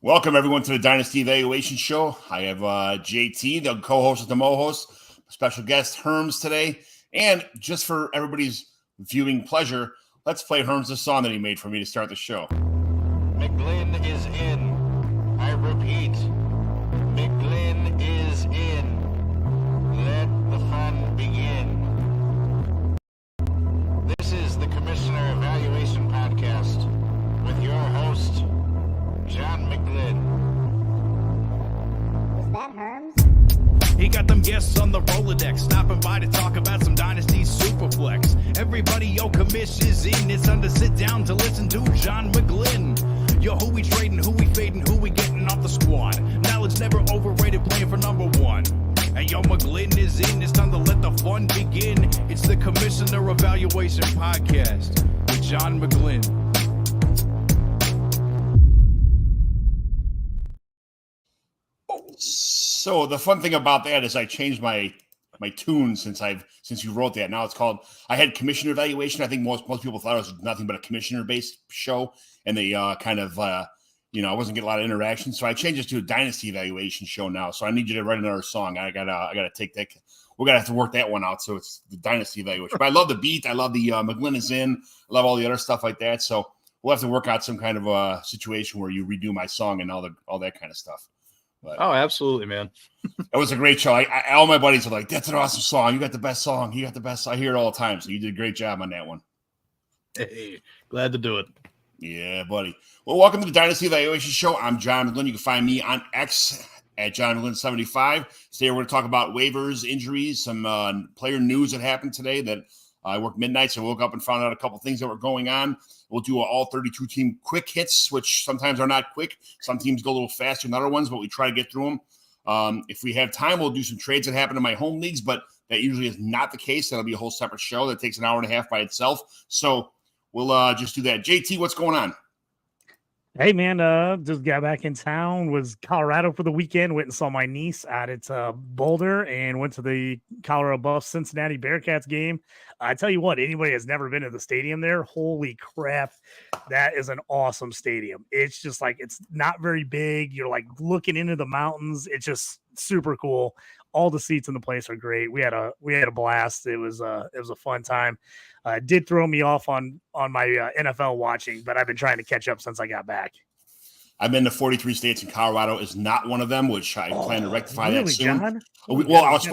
Welcome, everyone, to the Dynasty Evaluation Show. I have JT, the co-host of the Mo-host, special guest Herms today. And just for everybody's viewing pleasure, let's play Herms the song that he made for me to start the show. McGlynn is in. I repeat, McGlynn is in. Let the fun begin. This is the Commissioner Evaluation Podcast with your host, John McGlynn. Is that Herms? He got them guests on the Rolodex, stopping by to talk about some Dynasty Superflex. Everybody, yo, commish is in. It's time to sit down to listen to John McGlynn. Yo, who we trading, who we fading, who we getting off the squad. Knowledge never overrated, playing for number one. Hey, yo, McGlynn is in. It's time to let the fun begin. It's the Commissioner Evaluation Podcast with John McGlynn. So the fun thing about that is I changed my tune since you wrote that. Now it's called, I had Commissioner Evaluation. I think most people thought it was nothing but a commissioner-based show, and they I wasn't getting a lot of interaction, so I changed it to a Dynasty Evaluation Show now. So I need you to write another song. I gotta take that. We're gonna have to work that one out. So it's the Dynasty Evaluation. But I love the beat. I love the McGlynn is in. I love all the other stuff like that. So we'll have to work out some kind of a situation where you redo my song and all that kind of stuff. But absolutely, man. It was a great show. All my buddies are like, that's an awesome song. You got the best song. You got the best. I hear it all the time. So you did a great job on that one. Hey, glad to do it. Yeah, buddy. Well, welcome to the Dynasty Evaluation Show. I'm John McGlynn. You can find me on X at John McGlynn75. Today we're going to talk about waivers, injuries, some player news that happened today that I worked midnight, so I woke up and found out a couple things that were going on. We'll do all 32 team quick hits, which sometimes are not quick. Some teams go a little faster than other ones, but we try to get through them. If we have time, we'll do some trades that happen in my home leagues, but that usually is not the case. That'll be a whole separate show that takes an hour and a half by itself. So we'll just do that. JT, what's going on? Hey, man, just got back in town, was Colorado for the weekend, went and saw my niece out at Boulder and went to the Colorado Buffs Cincinnati Bearcats game. I tell you what, anybody that's never been to the stadium there, holy crap, that is an awesome stadium. It's just like, it's not very big. You're like looking into the mountains. It's just super cool. All the seats in the place are great. We had a blast. It was a fun time. Did throw me off on my NFL watching, but I've been trying to catch up since I got back. I've been to 43 states, and Colorado is not one of them, which I plan to rectify really, that soon. John? Well, I was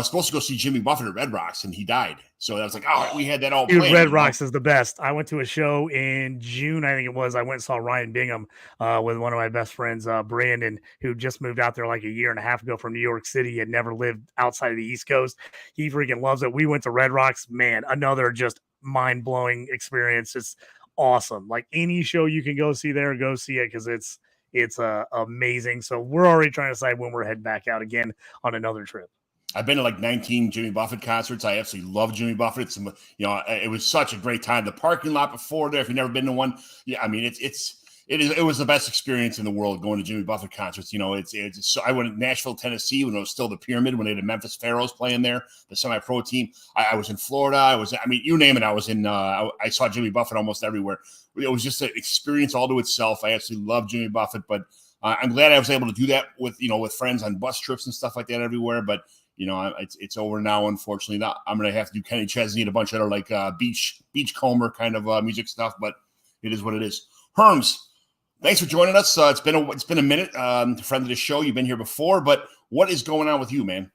supposed to go see Jimmy Buffett at Red Rocks, and he died. So I was like, we had that all planned. planned. Red Rocks is the best. I went to a show in June, I think it was. I went and saw Ryan Bingham with one of my best friends, Brandon, who just moved out there like a year and a half ago from New York City. He had never lived outside of the East Coast. He freaking loves it. We went to Red Rocks. Man, another just mind-blowing experience. It's awesome. Like any show you can go see there, go see it because it's amazing. So we're already trying to decide when we're heading back out again on another trip. I've been to like 19 Jimmy Buffett concerts. I absolutely love Jimmy Buffett. It was such a great time. The parking lot before there, if you've never been to one, I mean, it was the best experience in the world going to Jimmy Buffett concerts. So I went to Nashville, Tennessee when it was still the Pyramid, when they had the Memphis Pharaohs playing there, the semi-pro team. I was in Florida. You name it. I was in. I saw Jimmy Buffett almost everywhere. It was just an experience all to itself. I absolutely love Jimmy Buffett, but I'm glad I was able to do that with friends on bus trips and stuff like that everywhere. But it's over now, unfortunately. Now I'm going to have to do Kenny Chesney and a bunch of other like Beachcomber kind of music stuff, but it is what it is. Herms, thanks for joining us. It's been a minute. Friend of the show, you've been here before, but what is going on with you, man?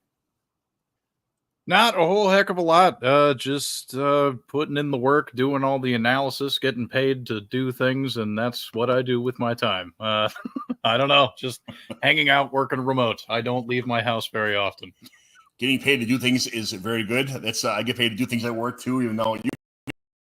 Not a whole heck of a lot. Just putting in the work, doing all the analysis, getting paid to do things, and that's what I do with my time. I don't know, just hanging out, working remote. I don't leave my house very often. Getting paid to do things is very good. That's I get paid to do things at work too, even though you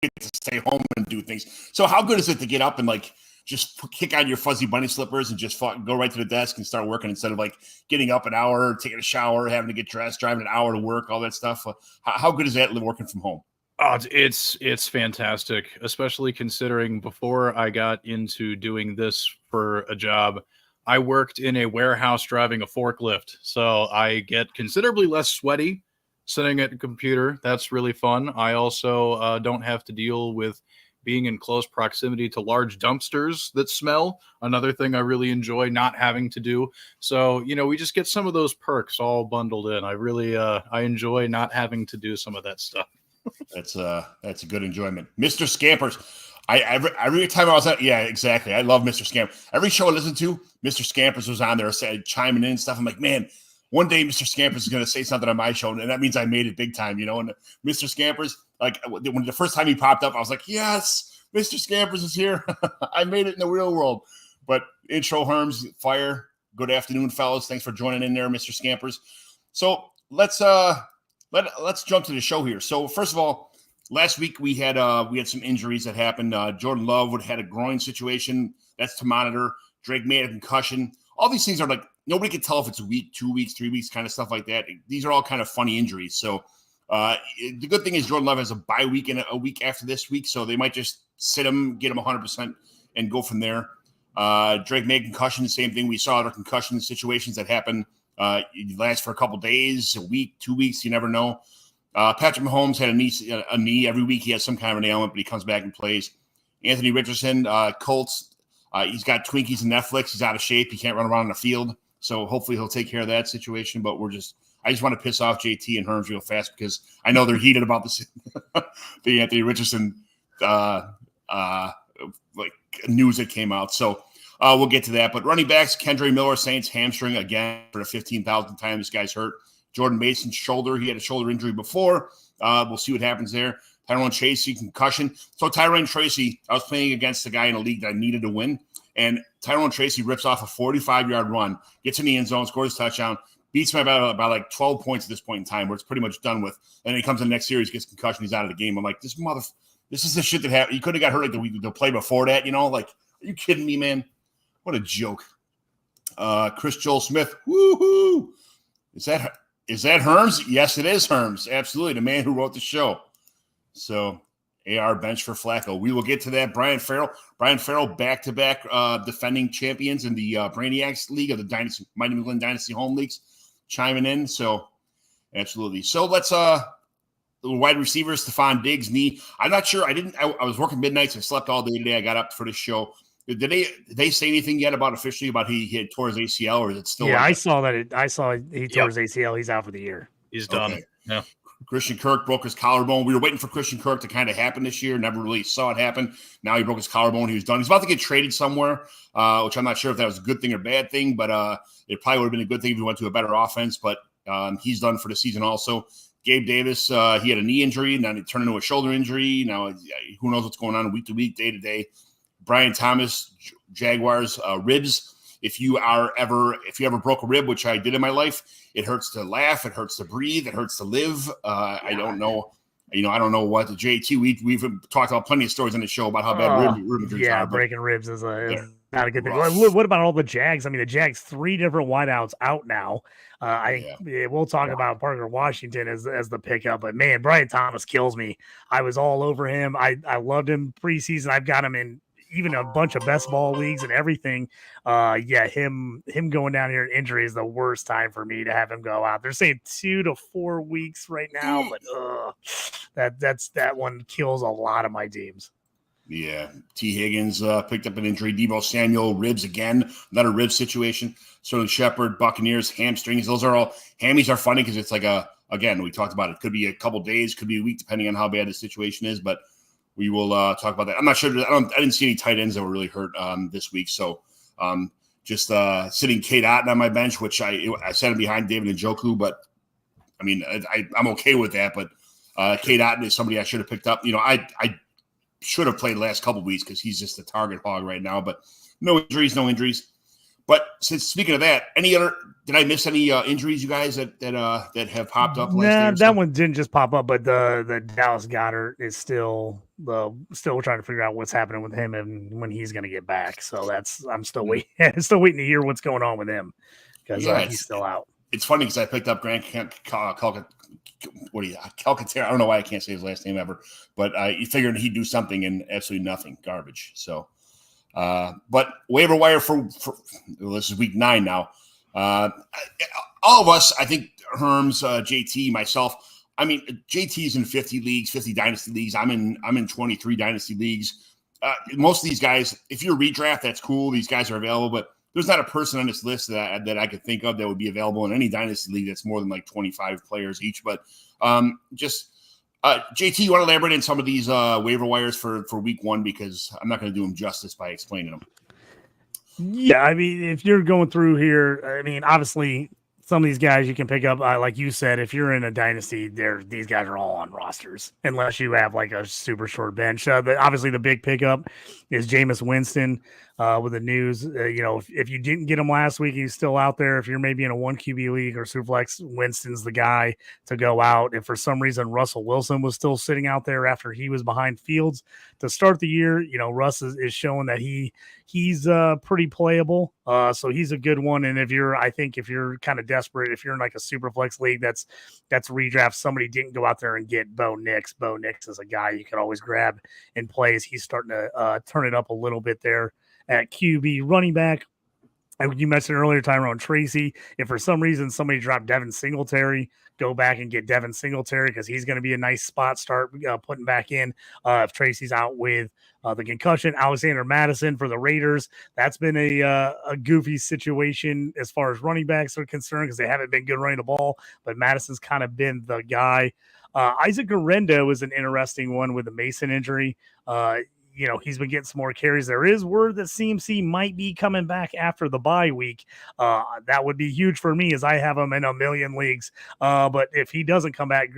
get to stay home and do things. So how good is it to get up and like just kick on your fuzzy bunny slippers and just go right to the desk and start working instead of like getting up an hour, taking a shower, having to get dressed, driving an hour to work, all that stuff? How good is that working from home? Oh, it's fantastic, especially considering before I got into doing this for a job, I worked in a warehouse driving a forklift. So I get considerably less sweaty sitting at a computer. That's really fun. I also don't have to deal with being in close proximity to large dumpsters that smell. Another thing I really enjoy not having to do. So, we just get some of those perks all bundled in. I really, I enjoy not having to do some of that stuff. That's a good enjoyment. Mr. Scampers. Every time I was at, yeah, exactly. I love Mr. Scamper. Every show I listened to, Mr. Scampers was on there chiming in and stuff. I'm like, man, one day Mr. Scampers is going to say something on my show, and that means I made it big time, And Mr. Scampers, like when the first time he popped up, I was like, yes, Mr. Scampers is here. I made it in the real world. But intro Herms, fire. Good afternoon, fellas. Thanks for joining in there, Mr. Scampers. So let's jump to the show here. So first of all, last week we had some injuries that happened. Jordan Love had a groin situation. That's to monitor. Drake made a concussion. All these things are like nobody can tell if it's a week, 2 weeks, 3 weeks, kind of stuff like that. These are all kind of funny injuries. So the good thing is Jordan Love has a bye week and a week after this week, so they might just sit him, get him 100%, and go from there. Drake made concussion. Same thing. We saw other concussion situations that happen. It lasts for a couple days, a week, 2 weeks. You never know. Patrick Mahomes had a knee. Every week he has some kind of an ailment, but he comes back and plays. Anthony Richardson, Colts. He's got Twinkies and Netflix. He's out of shape. He can't run around on the field. So hopefully he'll take care of that situation. But I just want to piss off JT and Herms real fast because I know they're heated about this, the Anthony Richardson news that came out. So we'll get to that. But running backs, Kendre Miller, Saints hamstring again for the 15,000th time. This guy's hurt. Jordan Mason's shoulder. He had a shoulder injury before. We'll see what happens there. Tyrone Tracy, concussion. So Tyrone Tracy, I was playing against a guy in a league that I needed to win. And Tyrone Tracy rips off a 45-yard run, gets in the end zone, scores a touchdown, beats me by like 12 points at this point in time where it's pretty much done with. And then he comes in the next series, gets concussion, he's out of the game. I'm like, this is the shit that happened. You could have got hurt like the play before that, Like, are you kidding me, man? What a joke. Chris Joel Smith, woohoo! Is that Herms? Yes, it is Herms. Absolutely. The man who wrote the show. So AR bench for Flacco. We will get to that. Brian Farrell, back-to-back defending champions in the Brainiacs League of the Dynasty, Mighty England Dynasty Home Leagues, chiming in. So absolutely. So let's the wide receiver, Stephon Diggs, knee. I'm not sure. I was working midnights. I slept all day today. I got up for this show. Did they say anything yet officially about he had tore his ACL, or is it still? Yeah, I saw he tore his ACL. He's out for the year. He's done. Okay. Yeah. Christian Kirk broke his collarbone. We were waiting for Christian Kirk to kind of happen this year. Never really saw it happen. Now he broke his collarbone. He was done. He's about to get traded somewhere, which I'm not sure if that was a good thing or bad thing, but it probably would have been a good thing if he went to a better offense. But he's done for the season also. Gabe Davis, he had a knee injury, and then it turned into a shoulder injury. Now, who knows what's going on week to week, day to day. Brian Thomas, Jaguars, ribs. If you ever broke a rib, which I did in my life, it hurts to laugh, it hurts to breathe, it hurts to live. I don't know. I don't know what the JT. We've talked about plenty of stories on the show about how bad rib injuries are. Yeah, breaking ribs is not a good thing. What about all the Jags? I mean, the Jags, 3 different wideouts out now. We'll talk about Parker Washington as the pickup, but man, Brian Thomas kills me. I was all over him. I loved him preseason. I've got him in even a bunch of best ball leagues and everything. Him going down here in injury is the worst time for me to have him go out. They're saying 2 to 4 weeks right now, but that one kills a lot of my teams. Yeah, T. Higgins picked up an injury. Deebo Samuel, ribs again, another rib situation. Sterling Shepard, Buccaneers, hamstrings. Those are all hammies are funny because it's like again, we talked about it. Could be a couple days, could be a week, depending on how bad the situation is. But we will talk about that. I'm not sure. I didn't see any tight ends that were really hurt this week. So just sitting Kate Otten on my bench, which I set him behind David Njoku, but I mean, I'm okay with that. But Kate Otten is somebody I should have picked up. I should have played the last couple of weeks because he's just a target hog right now. But no injuries. But speaking of that, did I miss any injuries, you guys, that have popped up? That one didn't just pop up, but the Dallas Goedert is still trying to figure out what's happening with him and when he's going to get back. So I'm still waiting. Waiting to hear what's going on with him because he's still out. It's funny because I picked up Grant Calcaterra. I don't know why I can't say his last name ever, but you figured he'd do something and absolutely nothing, garbage. So. But waiver wire for this is week 9 now. All of us, I think Herms, JT, myself, I mean, JT's in 50 leagues, 50 dynasty leagues. I'm in 23 dynasty leagues. Most of these guys, if you're redraft, that's cool. These guys are available, but there's not a person on this list that I could think of that would be available in any dynasty league that's more than like 25 players each. But JT, you want to elaborate on some of these waiver wires for week one, because I'm not going to do them justice by explaining them. Yeah, I mean, if you're going through here, I mean, obviously some of these guys you can pick up, like you said, if you're in a dynasty, these guys are all on rosters unless you have like a super short bench. Obviously, the big pickup is Jameis Winston with the news. If you didn't get him last week, he's still out there. If you're maybe in a 1 QB league or Superflex, Winston's the guy to go out. If for some reason Russell Wilson was still sitting out there after he was behind Fields to start the year, Russ is showing that he's pretty playable. So he's a good one. And if you're kind of desperate, if you're in like a Superflex league that's redraft, somebody didn't go out there and get Bo Nix. Bo Nix is a guy you could always grab and play as he's starting to turn it up a little bit there at QB. Running back, you mentioned earlier, Tyrone Tracy. If for some reason somebody dropped Devin Singletary, go back and get Devin Singletary because he's going to be a nice spot start putting back in if Tracy's out with the concussion. Alexander Madison for the Raiders. That's been a goofy situation as far as running backs are concerned because they haven't been good running the ball, but Madison's kind of been the guy. Isaac Guerrero is an interesting one with a Mason injury. He's been getting some more carries. There is word that CMC might be coming back after the bye week. That would be huge for me as I have him in a million leagues. But if he doesn't come back,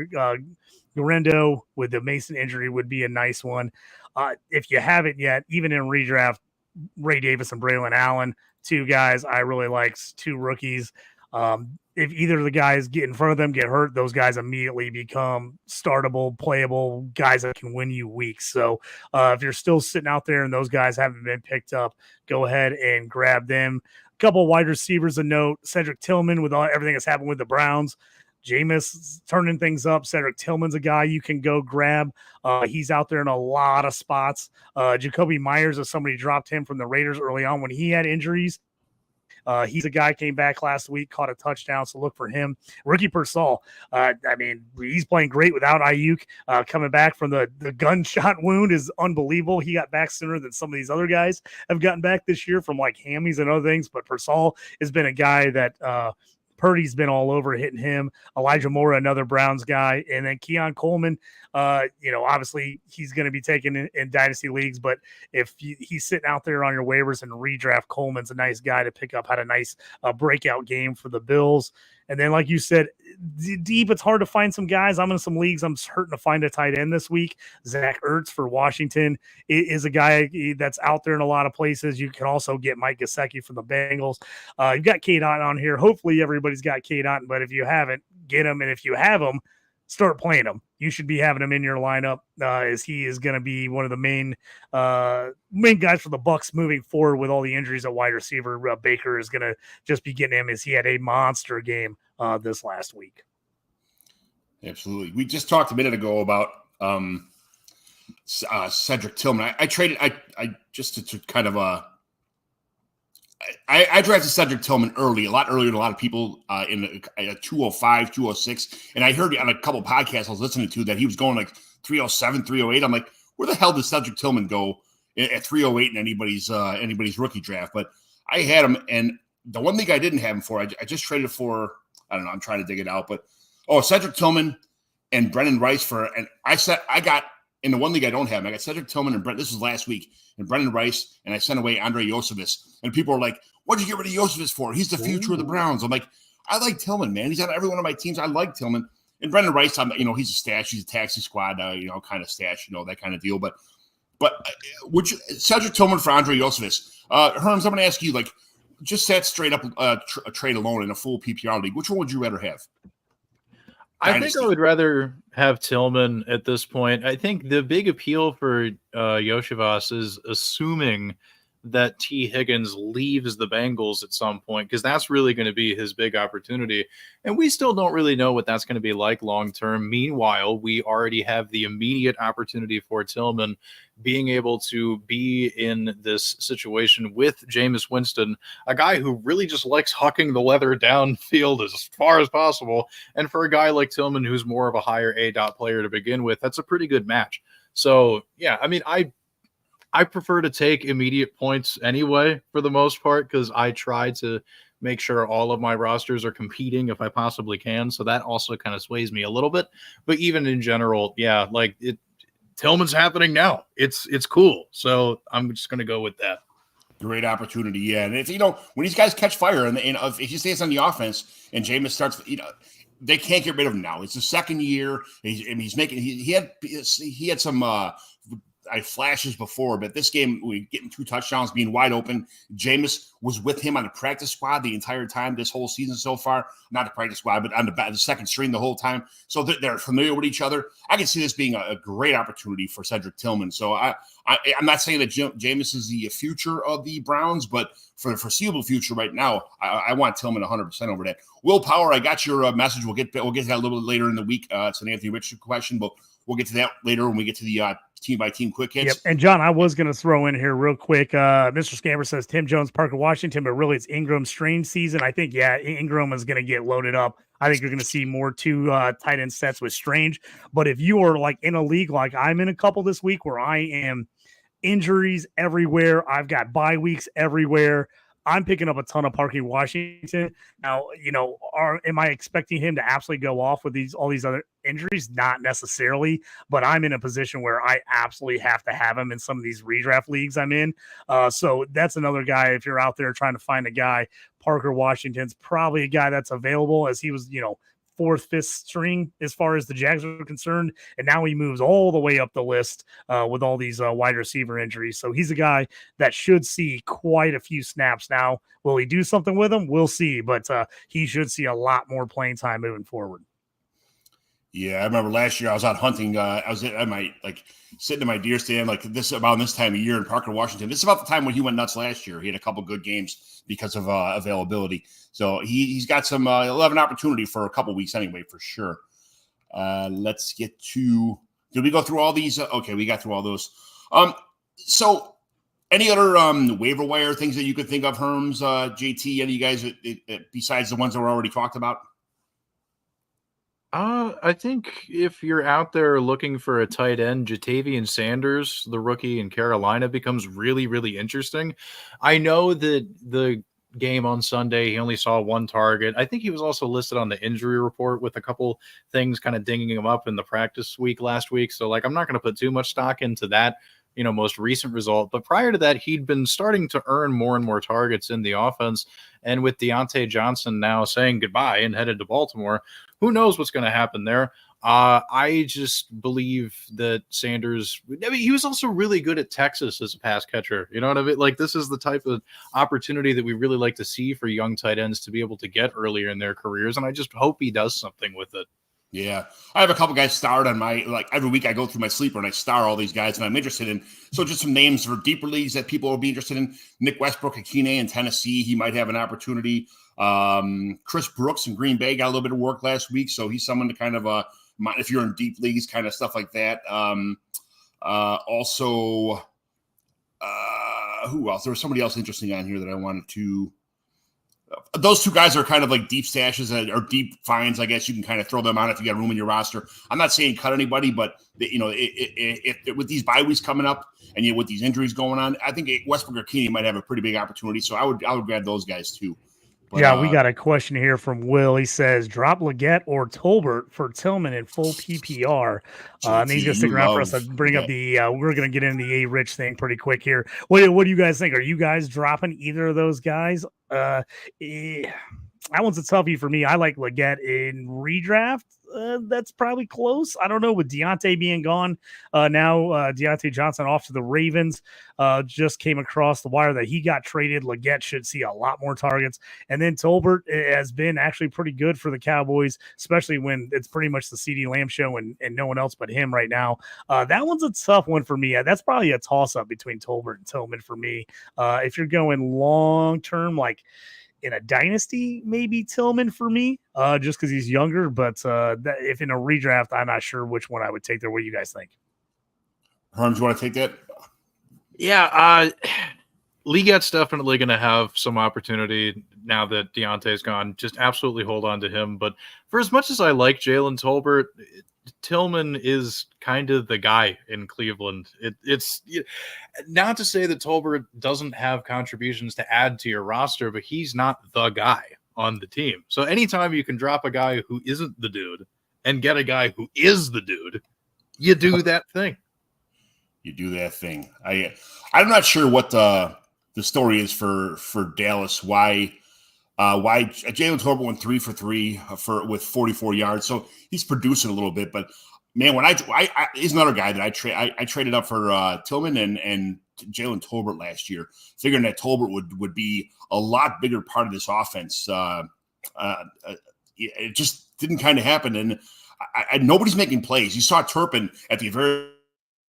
Guerrero with the Mason injury would be a nice one. If you haven't yet, even in redraft, Ray Davis and Braylon Allen, two guys I really like, two rookies. If either of the guys get in front of them, get hurt, those guys immediately become startable, playable guys that can win you weeks. So if you're still sitting out there and those guys haven't been picked up, go ahead and grab them. A couple of wide receivers to note: Cedric Tillman with everything that's happened with the Browns. Jameis turning things up. Cedric Tillman's a guy you can go grab. He's out there in a lot of spots. Jacoby Myers, if somebody dropped him from the Raiders early on when he had injuries. He's a guy came back last week, caught a touchdown, so look for him. Ricky Pearsall, he's playing great without Ayuk. Coming back from the gunshot wound is unbelievable. He got back sooner than some of these other guys have gotten back this year from like hammies and other things, but Pearsall has been a guy that Purdy's been all over hitting him. Elijah Moore, another Browns guy. And then Keon Coleman, obviously he's going to be taken in dynasty leagues, but if he's sitting out there on your waivers and redraft, Coleman's a nice guy to pick up, had a nice breakout game for the Bills. And then, like you said, deep, it's hard to find some guys. I'm in some leagues. I'm hurting to find a tight end this week. Zach Ertz for Washington is a guy that's out there in a lot of places. You can also get Mike Gesicki from the Bengals. You've got Cade Otton on here. Hopefully everybody's got Cade Otton, but if you haven't, get him. And if you have him, start playing him. You should be having him in your lineup as he is going to be one of the main guys for the Bucs moving forward with all the injuries at wide receiver. Baker is going to just be getting him as he had a monster game this last week. Absolutely. We just talked a minute ago about Cedric Tillman. I traded just to kind of I drafted Cedric Tillman early, a lot earlier than a lot of people in 205, 206. And I heard on a couple of podcasts I was listening to that he was going like 307, 308. I'm like, where the hell does Cedric Tillman go at 308 in anybody's rookie draft? But I had him, and the one thing I didn't have him for, I just traded for, I don't know, I'm trying to dig it out, but Cedric Tillman and Brendan Rice and I got in the one league I don't have him. I got Cedric Tillman and this was last week, and Brendan Rice, and I sent away Andre Yosefis. And people are like, what'd you get rid of Yosefis for? He's the future of the Browns. I'm like, I like Tillman, man. He's on every one of my teams. I like Tillman. And Brendan Rice, he's a stash. He's a taxi squad, kind of stash, that kind of deal. But would you, Cedric Tillman for Andre Yosefis? Herms, I'm going to ask you, like, just set straight up a trade alone in a full PPR league. Which one would you rather have? I think I would rather have Tillman at this point. I think the big appeal for Yoshivas is assuming that T. Higgins leaves the Bengals at some point, because that's really going to be his big opportunity. And we still don't really know what that's going to be like long term. Meanwhile, we already have the immediate opportunity for Tillman being able to be in this situation with Jameis Winston, a guy who really just likes hucking the leather downfield as far as possible. And for a guy like Tillman, who's more of a higher A-dot player to begin with, that's a pretty good match. So, yeah, I mean, I prefer to take immediate points anyway, for the most part, because I try to make sure all of my rosters are competing if I possibly can. So that also kind of sways me a little bit. But even in general, yeah, like Tillman's happening now. It's cool. So I'm just going to go with that. Great opportunity, yeah. And if when these guys catch fire and if he stays on the offense and Jameis starts, they can't get rid of him now. It's the second year. He's making. He had some flashes before, but this game, we getting 2 touchdowns, being wide open. Jameis was with him on the practice squad the entire time this whole season so far. Not the practice squad, but on the second string the whole time. So they're familiar with each other. I can see this being a great opportunity for Cedric Tillman. So I'm not saying that Jameis is the future of the Browns, but for the foreseeable future right now, I want Tillman 100% over that. Will Power, I got your message. We'll get to that a little bit later in the week. It's an Anthony Richardson question, but we'll get to that later when we get to the team-by-team quick hits. Yep. And, John, I was going to throw in here real quick. Mr. Scammer says Tim Jones, Parker Washington, but really it's Ingram's strange season. I think, yeah, Ingram is going to get loaded up. I think you're going to see more 2 tight end sets with Strange. But if you are like in a league like I'm in a couple this week where I am injuries everywhere, I've got bye weeks everywhere, I'm picking up a ton of Parker Washington. Now, am I expecting him to absolutely go off with all these other injuries? Not necessarily, but I'm in a position where I absolutely have to have him in some of these redraft leagues I'm in. So that's another guy. If you're out there trying to find a guy, Parker Washington's probably a guy that's available, as he was, 4th, 5th string as far as the Jags are concerned. And now he moves all the way up the list with all these wide receiver injuries. So he's a guy that should see quite a few snaps now. Will he do something with him? We'll see. But he should see a lot more playing time moving forward. Yeah, I remember last year I was out hunting. I was at my sitting in my deer stand about this time of year in Parker, Washington. This is about the time when he went nuts last year. He had a couple good games because of availability. So he's got some 11 opportunity for a couple weeks anyway, for sure. Let's get to. Did we go through all these? Okay, we got through all those. So any other waiver wire things that you could think of, Herms, JT? Any of you guys besides the ones that were already talked about? I think if you're out there looking for a tight end, Jatavian Sanders, the rookie in Carolina, becomes really, really interesting. I know that the game on Sunday, he only saw 1 target. I think he was also listed on the injury report with a couple things kind of dinging him up in the practice week last week. So, I'm not going to put too much stock into that, most recent result. But prior to that, he'd been starting to earn more and more targets in the offense. And with Deontay Johnson now saying goodbye and headed to Baltimore, who knows what's going to happen there? I just believe that Sanders, he was also really good at Texas as a pass catcher. You know what I mean? This is the type of opportunity that we really like to see for young tight ends to be able to get earlier in their careers. And I just hope he does something with it. Yeah, I have a couple guys starred on my, every week I go through my sleeper and I star all these guys and I'm interested in. So just some names for deeper leagues that people will be interested in. Nick Westbrook at Keenan in Tennessee. He might have an opportunity. Chris Brooks in Green Bay got a little bit of work last week. So he's someone to kind of, if you're in deep leagues, kind of stuff like that. Also, who else? There was somebody else interesting on here that I wanted to. Those 2 guys are kind of like deep stashes or deep finds. I guess you can kind of throw them on if you got room in your roster. I'm not saying cut anybody, but if with these bye weeks coming up and with these injuries going on, I think Westbrook or Keeney might have a pretty big opportunity. So I would grab those guys too. But, yeah, we got a question here from Will. He says, drop Leggett or Tolbert for Tillman in full PPR. And he's going to stick around for us to bring up the we're going to get into the A-Rich thing pretty quick here. What do you guys think? Are you guys dropping either of those guys? that one's a toughie for me. I like Leggett in redraft. That's probably close. I don't know, with Deontay being gone now, Deontay Johnson off to the Ravens. Just came across the wire that he got traded. Leggett should see a lot more targets. And then Tolbert has been actually pretty good for the Cowboys, especially when it's pretty much the CeeDee Lamb show and no one else but him right now. That one's a tough one for me. That's probably a toss-up between Tolbert and Tillman for me. If you're going long-term, like in a dynasty, maybe Tillman for me, just because he's younger. But if in a redraft, I'm not sure which one I would take there. What do you guys think? Herms, you want to take that? Yeah, Legat's definitely going to have some opportunity now that Deontay's gone. Just absolutely hold on to him. But for as much as I like Jalen Tolbert, Tillman is kind of the guy in Cleveland. It's not to say that Tolbert doesn't have contributions to add to your roster, but he's not the guy on the team. So anytime you can drop a guy who isn't the dude and get a guy who is the dude, you do that thing. You do that thing. I'm not sure what the story is for Dallas. Why Jalen Tolbert went 3 for 3 with 44 yards. So he's producing a little bit, but man, when he's another guy that I traded up for Tillman and Jalen Tolbert last year, figuring that Tolbert would be a lot bigger part of this offense. It just didn't kind of happen. And nobody's making plays. You saw Turpin at the very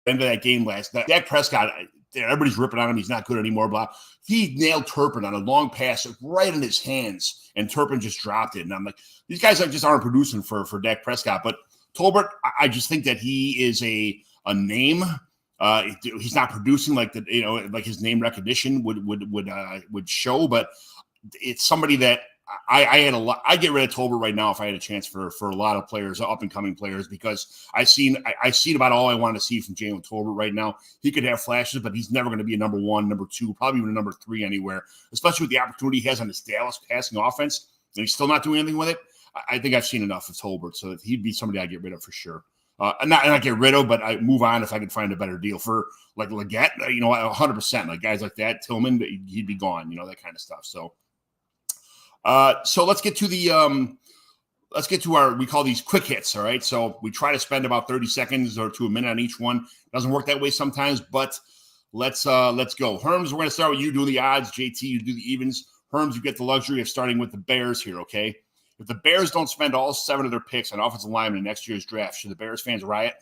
end of that game last night. Dak Prescott, everybody's ripping on him. He's not good anymore. Blah. He nailed Turpin on a long pass right in his hands, and Turpin just dropped it. And I'm like, these guys just aren't producing for Dak Prescott. But Tolbert, I just think that he is a name. He's not producing like his name recognition would show. But it's somebody that I get rid of Tolbert right now if I had a chance for a lot of players, up and coming players, because I've seen about all I want to see from Jalen Tolbert right now. He could have flashes, but he's never going to be a number 1, number 2, probably even a number 3 anywhere, especially with the opportunity he has on this Dallas passing offense, and he's still not doing anything with it. I think I've seen enough of Tolbert, so he'd be somebody I get rid of for sure. Not get rid of, but I move on if I could find a better deal for like Leggett, 100%. Like guys like that, Tillman, he'd be gone, that kind of stuff. So let's get to our, we call these quick hits. All right. So we try to spend about 30 seconds or to a minute on each one. Doesn't work that way sometimes, but let's go. Herms, we're going to start with you doing the odds. JT, you do the evens. Herms, you get the luxury of starting with the Bears here. Okay. If the Bears don't spend all 7 of their picks on offensive linemen in next year's draft, should the Bears fans riot?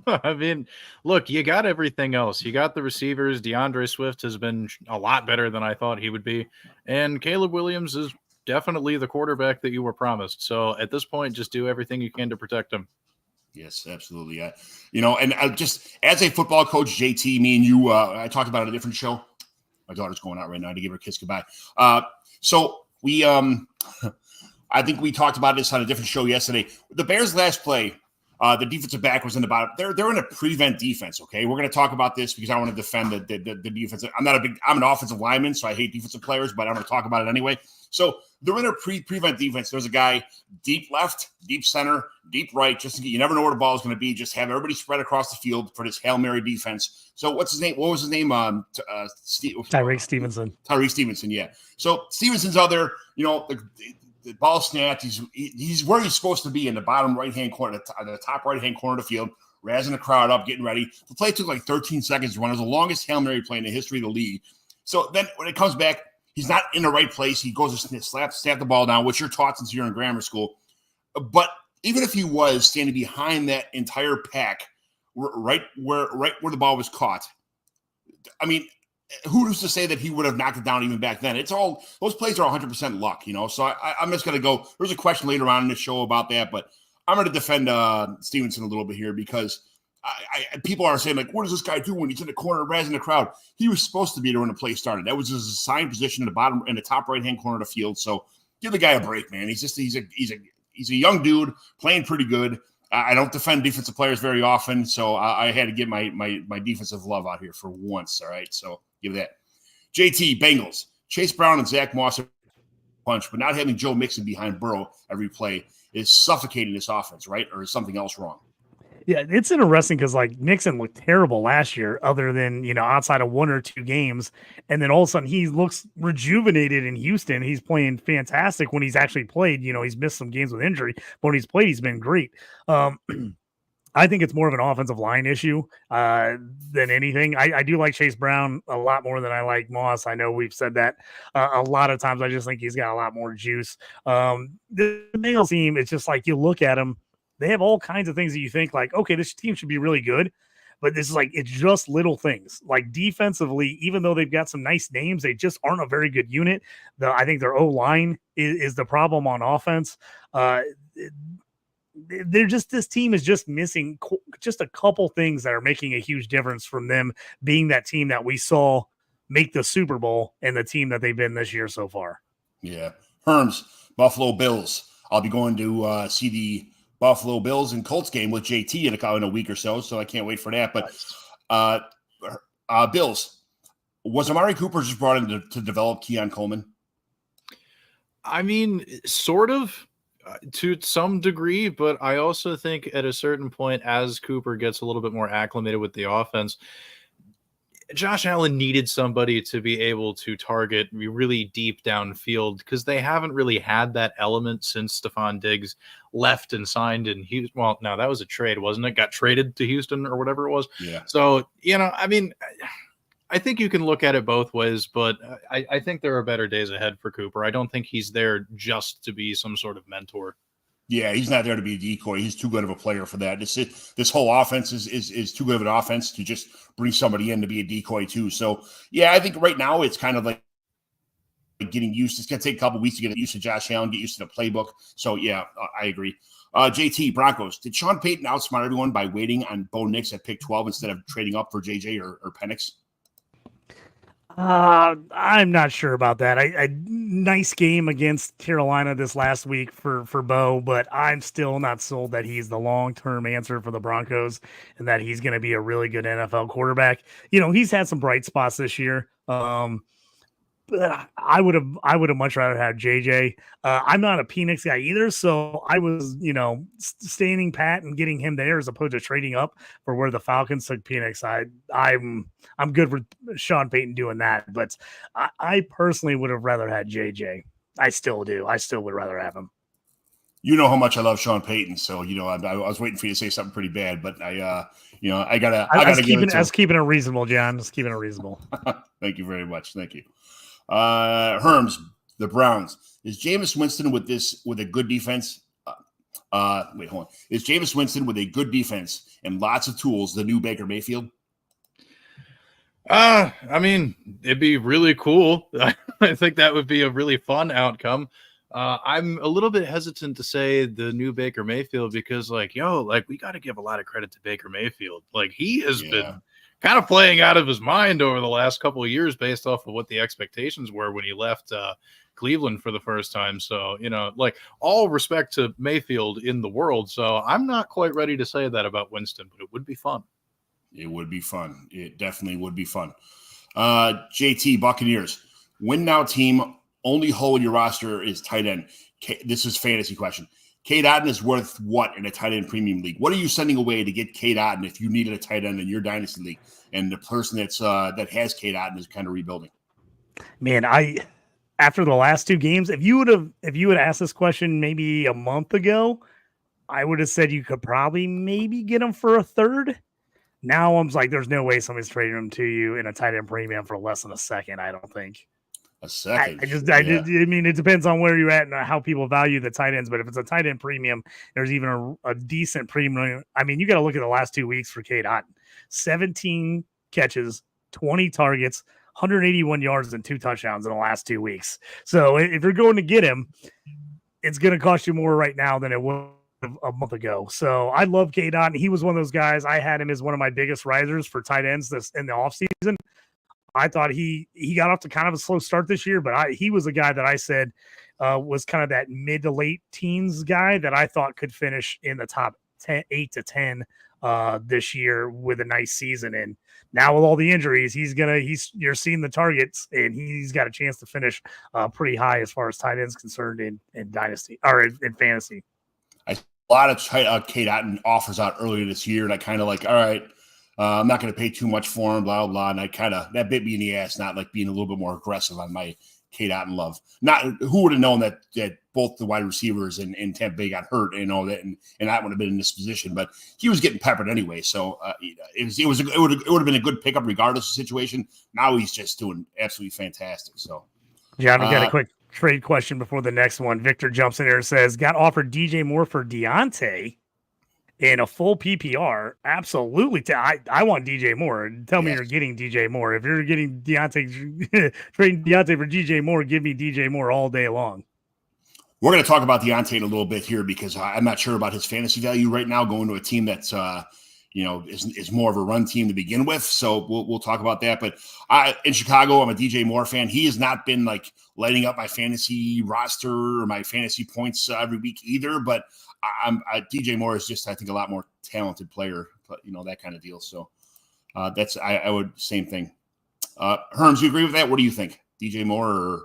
I mean, look, you got everything else. You got the receivers. DeAndre Swift has been a lot better than I thought he would be. And Caleb Williams is definitely the quarterback that you were promised. So at this point, just do everything you can to protect him. Yes, absolutely. And just as a football coach, JT, me and you, I talked about it on a different show. My daughter's going out right now to give her a kiss goodbye. So we, I think we talked about this on a different show yesterday. The Bears' last play, the defensive back was in the bottom. They're in a prevent defense. Okay, we're going to talk about this because I want to defend the defense. I'm an offensive lineman, so I hate defensive players, but I'm going to talk about it anyway. So they're in a prevent defense. There's a guy deep left, deep center, deep right. Just you never know where the ball is going to be. Just have everybody spread across the field for this Hail Mary defense. So what's his name? What was his name? Tyreek Stevenson. Tyreek Stevenson. Yeah. So Stevenson's out there. The ball snapped. He's where he's supposed to be in the bottom right-hand corner, the top right-hand corner of the field, razzing the crowd up, getting ready. The play took like 13 seconds to run. It was the longest Hail Mary play in the history of the league. So then when it comes back, he's not in the right place. He goes to snap the ball down, which you're taught since you're in grammar school. But even if he was standing behind that entire pack, right where the ball was caught, I mean, who's to say that he would have knocked it down even back then? It's all those plays are 100% luck, So I'm just going to go. There's a question later on in the show about that, but I'm going to defend Stevenson a little bit here because people are saying, like, what does this guy do when he's in the corner razzing the crowd? He was supposed to be there when the play started. That was his assigned position in the top right hand corner of the field. So give the guy a break, man. He's a young dude playing pretty good. I don't defend defensive players very often, so I had to get my defensive love out here for once. All right, so give that. JT, Bengals, Chase Brown and Zach Moss are punch, but not having Joe Mixon behind Burrow every play is suffocating this offense, right? Or is something else wrong? Yeah, it's interesting because like Nixon looked terrible last year, other than outside of 1 or 2 games, and then all of a sudden he looks rejuvenated in Houston. He's playing fantastic when he's actually played. He's missed some games with injury, but when he's played, he's been great. I think it's more of an offensive line issue than anything. I do like Chase Brown a lot more than I like Moss. I know we've said that a lot of times. I just think he's got a lot more juice. The Bengals team, it's just like you look at them, they have all kinds of things that you think like, okay, this team should be really good. But this is like, it's just little things. Like defensively, even though they've got some nice names, they just aren't a very good unit. I think their O-line is the problem on offense. This team is just missing just a couple things that are making a huge difference from them being that team that we saw make the Super Bowl and the team that they've been this year so far. Yeah. Herms, Buffalo Bills. I'll be going to see the Buffalo Bills and Colts game with JT in a week or so I can't wait for that. But Bills, was Amari Cooper just brought in to develop Keon Coleman? I mean, sort of. To some degree, but I also think at a certain point, as Cooper gets a little bit more acclimated with the offense, Josh Allen needed somebody to be able to target really deep downfield because they haven't really had that element since Stephon Diggs left and signed in Houston. Well, no, that was a trade, wasn't it? Got traded to Houston or whatever it was. Yeah. So, I mean, I think you can look at it both ways, but I think there are better days ahead for Cooper. I don't think he's there just to be some sort of mentor. Yeah, he's not there to be a decoy. He's too good of a player for that. This whole offense is too good of an offense to just bring somebody in to be a decoy too. So, yeah, I think right now it's kind of like getting used. It's going to take a couple weeks to get used to Josh Allen, get used to the playbook. So, yeah, I agree. JT, Broncos. Did Sean Payton outsmart everyone by waiting on Bo Nix at pick 12 instead of trading up for JJ or Penix? I'm not sure about that. A nice game against Carolina this last week for Bo, but I'm still not sold that he's the long-term answer for the Broncos and that he's going to be a really good NFL quarterback. He's had some bright spots this year. But I would have much rather had JJ. I'm not a Penix guy either, so I was, standing pat and getting him there as opposed to trading up for where the Falcons took Penix. I'm good with Sean Payton doing that, but I personally would have rather had JJ. I still do. I still would rather have him. You know how much I love Sean Payton, so I was waiting for you to say something pretty bad, but I gotta give it to him. Keeping it reasonable, John. Just keeping it reasonable. Thank you very much. Thank you. Herms, the Browns. Is Jameis Winston with a good defense? Wait, hold on. Is Jameis Winston with a good defense and lots of tools the new Baker Mayfield? I mean, it'd be really cool. I think that would be a really fun outcome. I'm a little bit hesitant to say the new Baker Mayfield because, we got to give a lot of credit to Baker Mayfield. He has been kind of playing out of his mind over the last couple of years based off of what the expectations were when he left Cleveland for the first time. So, all respect to Mayfield in the world. So I'm not quite ready to say that about Winston, but it would be fun. It would be fun. It definitely would be fun. JT, Buccaneers. Win now team. Only hole in your roster is tight end. This is fantasy question. Cade Otton is worth what in a tight end premium league? What are you sending away to get Cade Otton if you needed a tight end in your dynasty league and the person that has Cade Otton is kind of rebuilding? Man, after the last 2 games, if you would have asked this question maybe a month ago, I would have said you could probably maybe get him for a third. Now I'm like, there's no way somebody's trading him to you in a tight end premium for less than a second. I don't think. A second. I mean, it depends on where you're at and how people value the tight ends. But if it's a tight end premium, there's even a decent premium. I mean, you got to look at the last 2 weeks for Cade Otton. 17 catches, 20 targets, 181 yards, and 2 touchdowns in the last 2 weeks. So if you're going to get him, it's going to cost you more right now than it would a month ago. So I love Cade Otton. He was one of those guys. I had him as one of my biggest risers for tight ends in the offseason. I thought he got off to kind of a slow start this year, but he was a guy that I said was kind of that mid to late teens guy that I thought could finish in the top 8 to 10 this year with a nice season. And now with all the injuries, you're seeing the targets, and he's got a chance to finish pretty high as far as tight ends concerned in Dynasty or in fantasy. I lot of Kate Otten offers out earlier this year, and I kind of like, all right, I'm not going to pay too much for him, blah, blah, blah. And I kind of, that bit me in the ass, not like being a little bit more aggressive on my Kate Otten love. Not who would have known that both the wide receivers in Tampa Bay got hurt, that, and I would have been in this position, but he was getting peppered anyway. So it would have been a good pickup regardless of the situation. Now he's just doing absolutely fantastic. So, John, we got a quick trade question before the next one. Victor jumps in here and says, got offered DJ Moore for Deontay in a full PPR. Absolutely. I want DJ Moore. Tell me you're getting DJ Moore. If you're getting Deontay, trading Deontay for DJ Moore, give me DJ Moore all day long. We're going to talk about Deontay in a little bit here because I'm not sure about his fantasy value right now going to a team that's, is more of a run team to begin with. So we'll talk about that. But in Chicago, I'm a DJ Moore fan. He has not been like lighting up my fantasy roster or my fantasy points every week either. But DJ Moore is just, I think, a lot more talented player, that kind of deal. So that's I would same thing. Herms, you agree with that? What do you think, DJ Moore or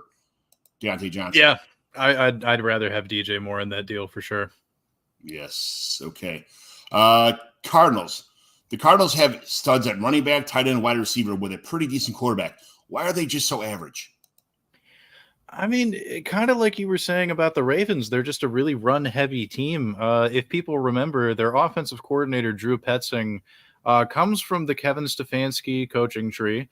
Deontay Johnson? Yeah, I'd rather have DJ Moore in that deal for sure. Yes. Okay. Cardinals. The Cardinals have studs at running back, tight end, wide receiver with a pretty decent quarterback. Why are they just so average? I mean, kind of like you were saying about the Ravens, they're just a really run-heavy team. If people remember, their offensive coordinator, Drew Petzing, comes from the Kevin Stefanski coaching tree,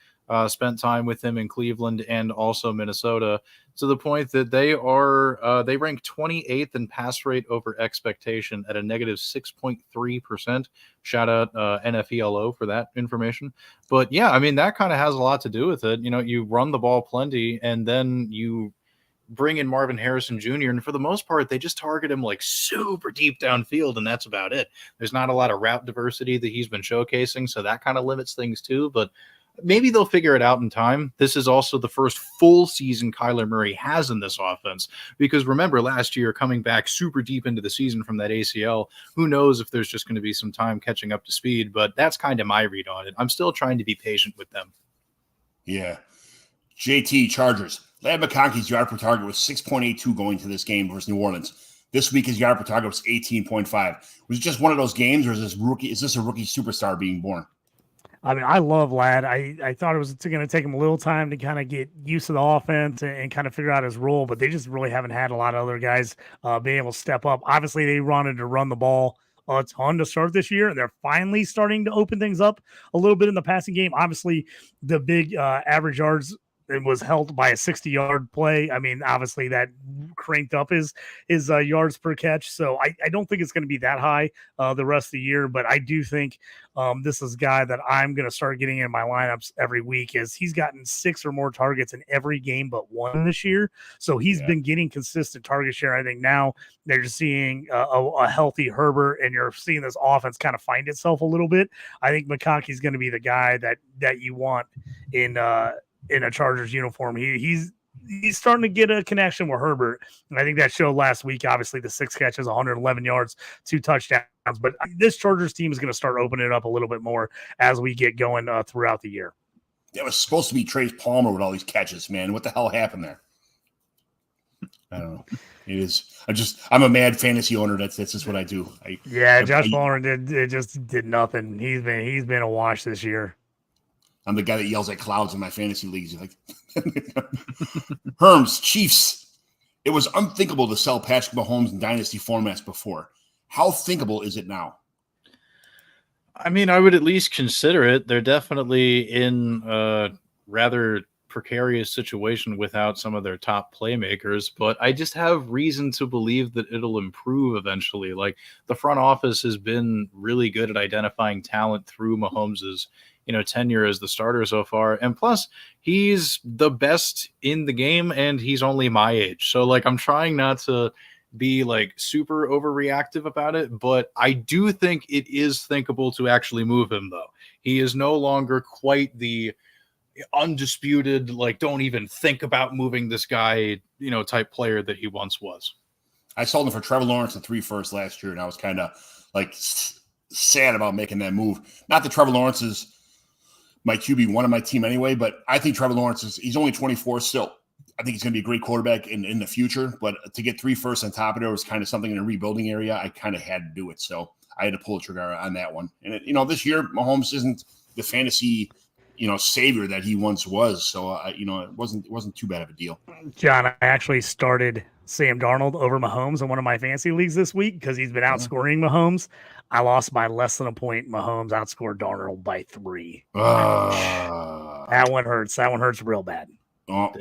spent time with him in Cleveland and also Minnesota, to the point that they rank 28th in pass rate over expectation at a negative 6.3%. Shout out NFELO for that information. But yeah, I mean, that kind of has a lot to do with it. You run the ball plenty and then you bring in Marvin Harrison Jr. And for the most part, they just target him like super deep downfield. And that's about it. There's not a lot of route diversity that he's been showcasing. So that kind of limits things too. But maybe they'll figure it out in time. This is also the first full season Kyler Murray has in this offense, because remember last year coming back super deep into the season from that ACL, who knows if there's just going to be some time catching up to speed, but that's kind of my read on it. I'm still trying to be patient with them. Yeah. JT Chargers. Ladd McConkey's yard per target was 6.82 going to this game versus New Orleans. This week his yard per target was 18.5. Was it just one of those games, or is this a rookie superstar being born? I mean, I love Ladd. I thought it was going to take him a little time to kind of get used to the offense and kind of figure out his role, but they just really haven't had a lot of other guys being able to step up. Obviously, they wanted to run the ball a ton to start this year, and they're finally starting to open things up a little bit in the passing game. Obviously, the big average yards, it was held by a 60-yard play. I mean, obviously that cranked up his yards per catch. So I don't think it's going to be that high the rest of the year, but I do think this is a guy that I'm going to start getting in my lineups every week, is he's gotten 6 or more targets in every game but one this year. So he's been getting consistent target share. I think now they're just seeing a healthy Herbert, and you're seeing this offense kind of find itself a little bit. I think McConkey's going to be the guy that you want in a Chargers uniform. He's starting to get a connection with Herbert. And I think that showed last week. Obviously, the 6 catches, 111 yards, 2 touchdowns. But this Chargers team is going to start opening it up a little bit more as we get going throughout the year. That was supposed to be Trace Palmer with all these catches, man. What the hell happened there? I don't know. It is. I'm a mad fantasy owner. That's just what I do. Josh Palmer did nothing. He's been a wash this year. I'm the guy that yells at clouds in my fantasy leagues. Like Herms, Chiefs. It was unthinkable to sell Patrick Mahomes in Dynasty formats before. How thinkable is it now? I mean, I would at least consider it. They're definitely in a rather precarious situation without some of their top playmakers, but I just have reason to believe that it'll improve eventually. Like, the front office has been really good at identifying talent through Mahomes's tenure as the starter so far. And plus, he's the best in the game, and he's only my age. So, like, I'm trying not to be, like, super overreactive about it, but I do think it is thinkable to actually move him, though. He is no longer quite the undisputed, like, don't even think about moving this guy, type player that he once was. I sold him for Trevor Lawrence and 3 firsts last year, and I was kind of, like, sad about making that move. Not that Trevor Lawrence is my QB1 on my team anyway, but I think Trevor Lawrence he's only 24 still. I think he's going to be a great quarterback in the future. But to get 3 firsts on top of it was kind of something in a rebuilding area. I kind of had to do it. So I had to pull the trigger on that one. And, this year, Mahomes isn't the fantasy, savior that he once was. So, it wasn't too bad of a deal. John, I actually started Sam Darnold over Mahomes in one of my fantasy leagues this week because he's been outscoring Mahomes. I lost by less than a point. Mahomes outscored Darnold by 3. That one hurts. That one hurts real bad. All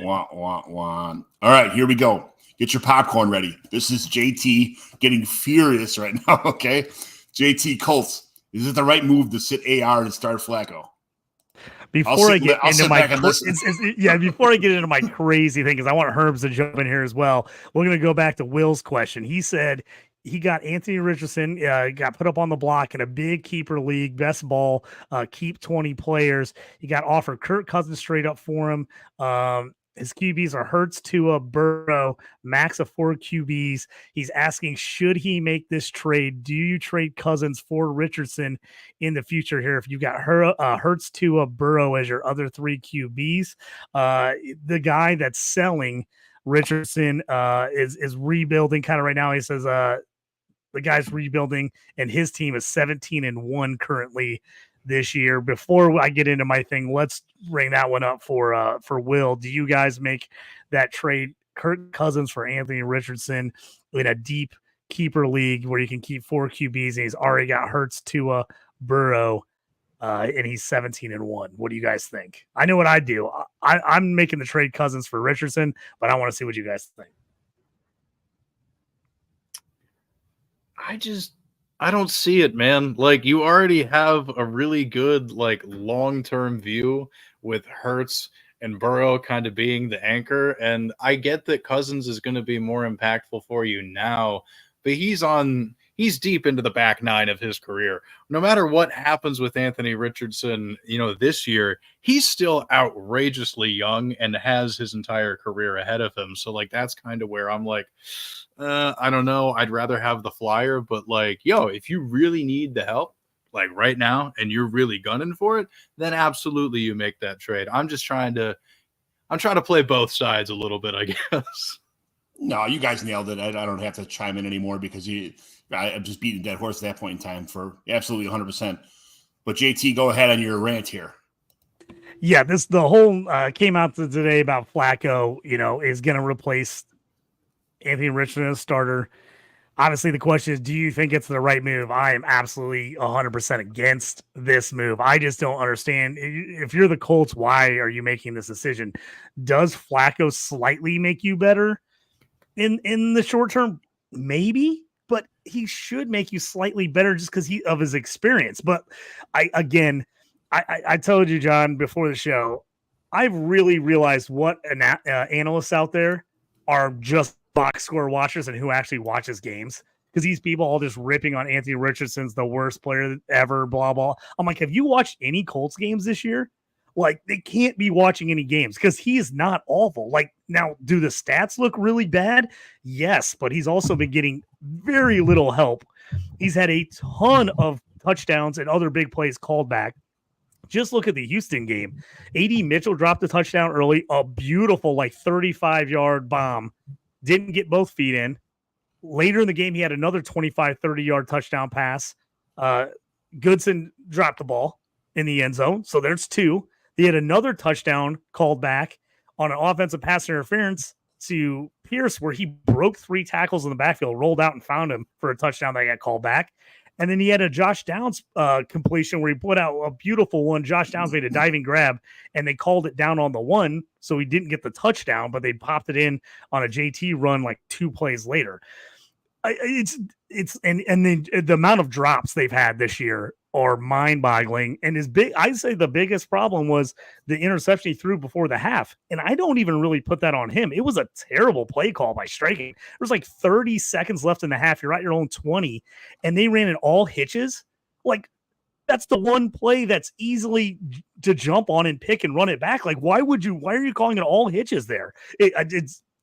right, here we go. Get your popcorn ready. This is JT getting furious right now, okay? JT Colts, is it the right move to sit AR and start Flacco? Before I get into my crazy thing, because I want Herbs to jump in here as well. We're going to go back to Will's question. He said he got Anthony Richardson, got put up on the block in a big keeper league, best ball, keep 20 players. He got offered Kirk Cousins straight up for him. His QBs are Hurts, Tua, Burrow, max of 4 QBs. He's asking, should he make this trade? Do you trade Cousins for Richardson in the future here if you got Hurts, Tua, Burrow as your other 3 QBs? The guy that's selling Richardson is rebuilding kind of right now. He says the guy's rebuilding, and his team is 17-1 currently this year. Before I get into my thing, let's ring that one up for Will. Do you guys make that trade, Kirk Cousins for Anthony Richardson, in a deep keeper league where you can keep 4 QBs and he's already got Hurts, Tua, Burrow, and he's 17-1? What do you guys think? I know what I do. I'm making the trade Cousins for Richardson, but I want to see what you guys think. I don't see it, man. Like, you already have a really good, long-term view with Hurts and Burrow kind of being the anchor. And I get that Cousins is going to be more impactful for you now, but he's deep into the back 9 of his career. No matter what happens with Anthony Richardson, this year, he's still outrageously young and has his entire career ahead of him. So that's kind of where I'm like, I don't know. I'd rather have the flyer, but if you really need the help, right now, and you're really gunning for it, then absolutely you make that trade. I'm trying to play both sides a little bit, I guess. No, you guys nailed it. I don't have to chime in anymore because I'm just beating a dead horse at that point in time for absolutely 100%. But JT, go ahead on your rant here. Yeah, the whole came out today about Flacco, is going to replace Anthony Richardson as starter. Obviously, the question is, do you think it's the right move? I am absolutely 100% against this move. I just don't understand. If you're the Colts, why are you making this decision? Does Flacco slightly make you better in the short term? Maybe, but he should make you slightly better just because of his experience. But I told you, John, before the show, I've really realized what analysts out there are just box score watchers and who actually watches games, because these people all just ripping on Anthony Richardson's the worst player ever, blah, blah. I'm like, have you watched any Colts games this year? They can't be watching any games because he is not awful. Now, do the stats look really bad? Yes, but he's also been getting very little help. He's had a ton of touchdowns and other big plays called back. Just look at the Houston game. A.D. Mitchell dropped a touchdown early, a beautiful 35-yard bomb. Didn't get both feet in. Later in the game, he had another 25, 30-yard touchdown pass. Goodson dropped the ball in the end zone, so there's 2. They had another touchdown called back on an offensive pass interference to Pierce, where he broke 3 tackles in the backfield, rolled out and found him for a touchdown that got called back. And then he had a Josh Downs completion where he put out a beautiful one. Josh Downs made a diving grab, and they called it down on the 1, so he didn't get the touchdown, but they popped it in on a JT run 2 plays later. It's the amount of drops they've had this year are mind-boggling. And I'd say the biggest problem was the interception he threw before the half. And I don't even really put that on him. It was a terrible play call by Striking. There was 30 seconds left in the half. You're at your own 20, and they ran it all hitches. That's the one play that's easily to jump on and pick and run it back. Why are you calling it all hitches there?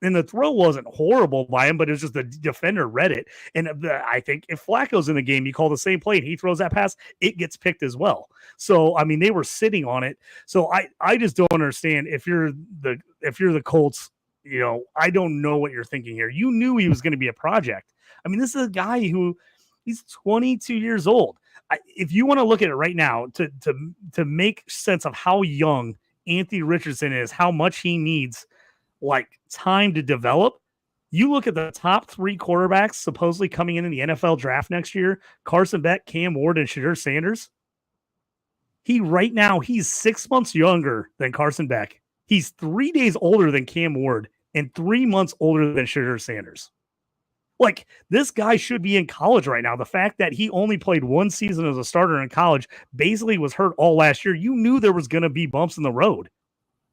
And the throw wasn't horrible by him, but it was just the defender read it. And I think if Flacco's in the game, you call the same play and he throws that pass, it gets picked as well. So, they were sitting on it. So I just don't understand if you're the Colts, I don't know what you're thinking here. You knew he was going to be a project. I mean, this is a guy who he's 22 years old. If you want to look at it right now to make sense of how young Anthony Richardson is, how much he needs like time to develop, you look at the top 3 quarterbacks supposedly coming in the NFL draft next year: Carson Beck, Cam Ward, and Shadur Sanders. Right now, he's 6 months younger than Carson Beck. He's 3 days older than Cam Ward and 3 months older than Shadur Sanders. Like, this guy should be in college right now. The fact that he only played 1 season as a starter in college, basically was hurt all last year. You knew there was going to be bumps in the road.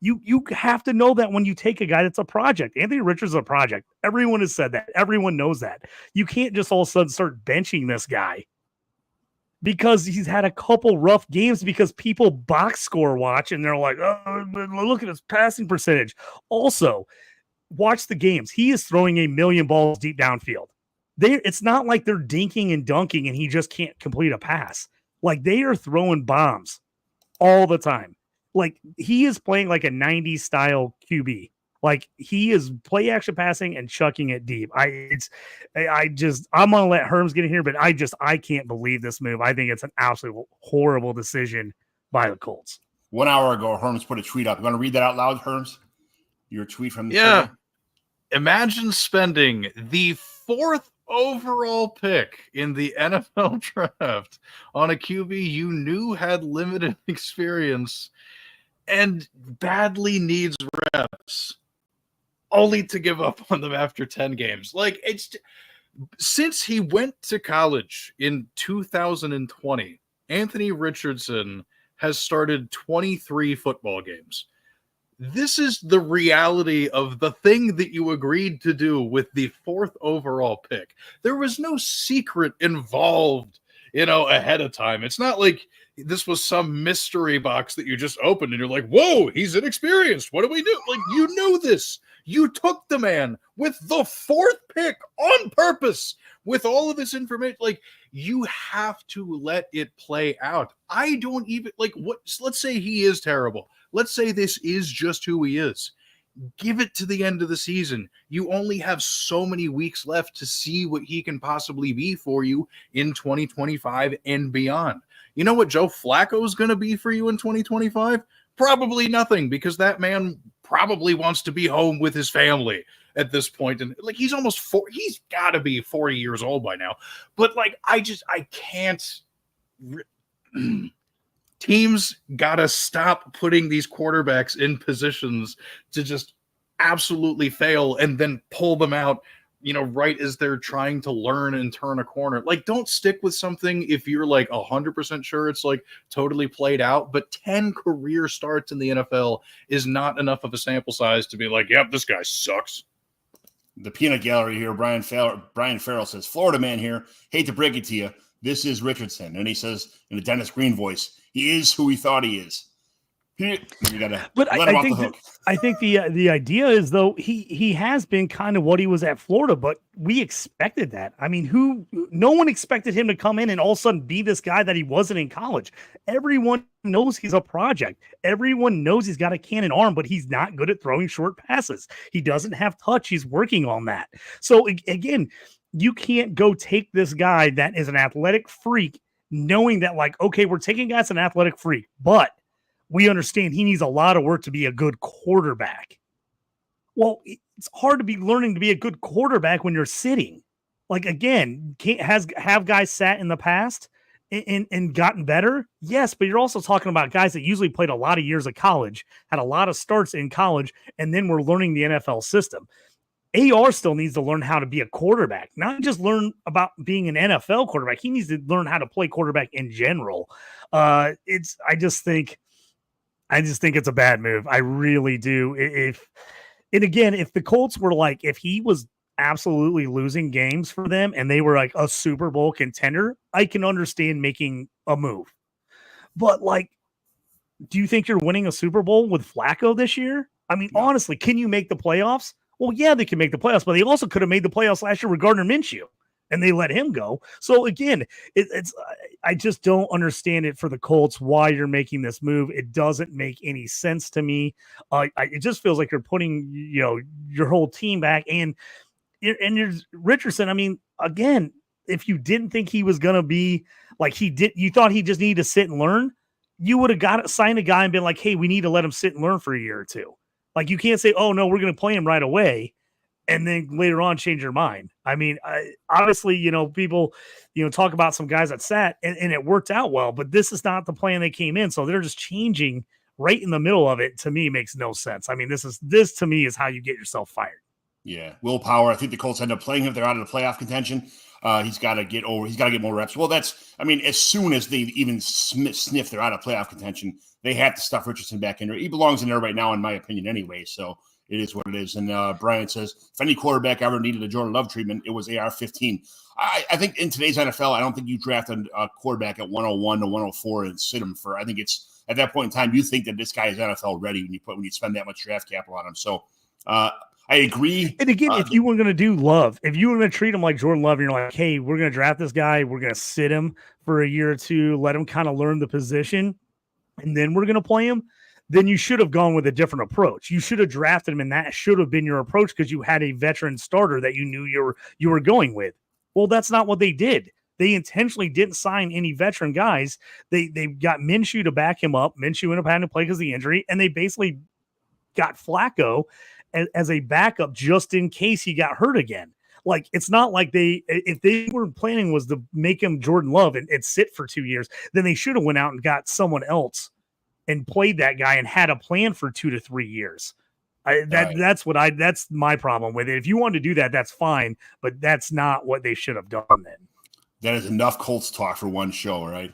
You have to know that when you take a guy that's a project. Anthony Richards is a project. Everyone has said that. Everyone knows that. You can't just all of a sudden start benching this guy because he's had a couple rough games because people box score watch and they're like, oh, look at his passing percentage. Also, watch the games. He is throwing 1,000,000 balls deep downfield. It's not like they're dinking and dunking and he just can't complete a pass. Like, they are throwing bombs all the time. Like, he is playing like a 90s style QB. Like, he is play action passing and chucking it deep. I'm gonna let Herms get in here, but I can't believe this move. I think it's an absolute horrible decision by the Colts. 1 hour ago, Herms put a tweet up. You want to read that out loud, Herms? Your tweet from the Survey? Imagine spending the 4th overall pick in the NFL draft on a QB you knew had limited experience and badly needs reps, only to give up on them after 10 games. Like, since he went to college in 2020, Anthony Richardson has started 23 football games. This is the reality of the thing that you agreed to do with the 4th overall pick. There was no secret involved, ahead of time. It's not like this was some mystery box that you just opened and you're like, whoa, he's inexperienced. What do we do? Like, you knew this. You took the man with the 4th pick on purpose with all of this information. Like, you have to let it play out. I don't even let's say he is terrible. Let's say this is just who he is. Give it to the end of the season. You only have so many weeks left to see what he can possibly be for you in 2025 and beyond. You know what Joe Flacco is going to be for you in 2025? Probably nothing, because that man probably wants to be home with his family at this point. And like, he's almost he's got to be 40 years old by now. But like, I can't. Teams got to stop putting these quarterbacks in positions to just absolutely fail and then pull them out, right as they're trying to learn and turn a corner. Like, don't stick with something if you're like 100% sure it's like totally played out, but 10 career starts in the NFL is not enough of a sample size to be like, yep, this guy sucks. The peanut gallery here, Brian Farrell says, Florida man here, hate to break it to you, this is Richardson. And he says in a Dennis Green voice, he is who he thought he is. You gotta let him off the hook. I think the idea is, though, he has been kind of what he was at Florida, but we expected that. I mean, no one expected him to come in and all of a sudden be this guy that he wasn't in college. Everyone knows he's a project. Everyone knows he's got a cannon arm, but he's not good at throwing short passes. He doesn't have touch. He's working on that. So again, you can't go take this guy that is an athletic freak knowing that, like, okay, we're taking guys an athletic freak, but we understand he needs a lot of work to be a good quarterback. Well, it's hard to be learning to be a good quarterback when you're sitting. Like, again, have guys sat in the past and gotten better? Yes, but you're also talking about guys that usually played a lot of years of college, had a lot of starts in college, and then were learning the NFL system. AR still needs to learn how to be a quarterback, not just learn about being an NFL quarterback. He needs to learn how to play quarterback in general. I just think it's a bad move. I really do. If the Colts were like, if he was absolutely losing games for them and they were like a Super Bowl contender, I can understand making a move. But like, do you think you're winning a Super Bowl with Flacco this year? I mean, honestly, can you make the playoffs? Well, yeah, they can make the playoffs, but they also could have made the playoffs last year with Gardner Minshew. and they let him go. So again, I just don't understand it for the Colts, why you're making this move. It doesn't make any sense to me. It just feels like you're putting, your whole team back, and there's Richardson. I mean, again, if you didn't think he was going to be like you thought he just needed to sit and learn, you would have signed a guy and been like, hey, we need to let him sit and learn for a year or two. Like, you can't say, oh no, we're going to play him right away, and then later on change your mind. I mean, obviously, people, talk about some guys that sat and it worked out well, but this is not the plan they came in. So they're just changing right in the middle of it. To me, makes no sense. I mean, this to me is how you get yourself fired. Yeah. Willpower. I think the Colts end up playing him if they're out of the playoff contention. He's got to get more reps. Well, as soon as they even sniff they're out of playoff contention, they have to stuff Richardson back in there. He belongs in there right now, in my opinion, anyway. So it is what it is. And Brian says, if any quarterback ever needed a Jordan Love treatment, it was AR-15. I think in today's NFL, I don't think you draft a quarterback at 101 to 104 and sit him for. I think it's at that point in time you think that this guy is NFL ready when you spend that much draft capital on him. So I agree. And again, if you were going to do Love, if you were going to treat him like Jordan Love, and you're like, hey, we're going to draft this guy, we're going to sit him for a year or two, let him kind of learn the position, and then we're going to play him, then you should have gone with a different approach. You should have drafted him, and that should have been your approach because you had a veteran starter that you knew you were going with. Well, that's not what they did. They intentionally didn't sign any veteran guys. They got Minshew to back him up. Minshew ended up having to play because of the injury, and they basically got Flacco as a backup just in case he got hurt again. Like, it's not like if they were planning was to make him Jordan Love and sit for 2 years, then they should have went out and got someone else and played that guy and had a plan for 2 to 3 years. That's my problem with it. If you want to do that, that's fine, but that's not what they should have done then. That is enough Colts talk for one show, right?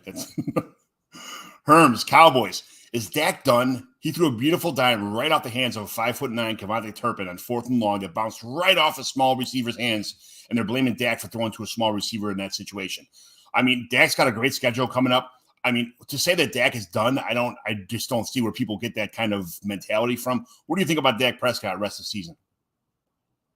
Herms, Cowboys. Is Dak done? He threw a beautiful dime right out the hands of a 5'9" Kevontae Turpin on 4th and long that bounced right off a small receiver's hands, and they're blaming Dak for throwing to a small receiver in that situation. I mean, Dak's got a great schedule coming up. I mean, to say that Dak is done, I just don't see where people get that kind of mentality from. What do you think about Dak Prescott rest of the season?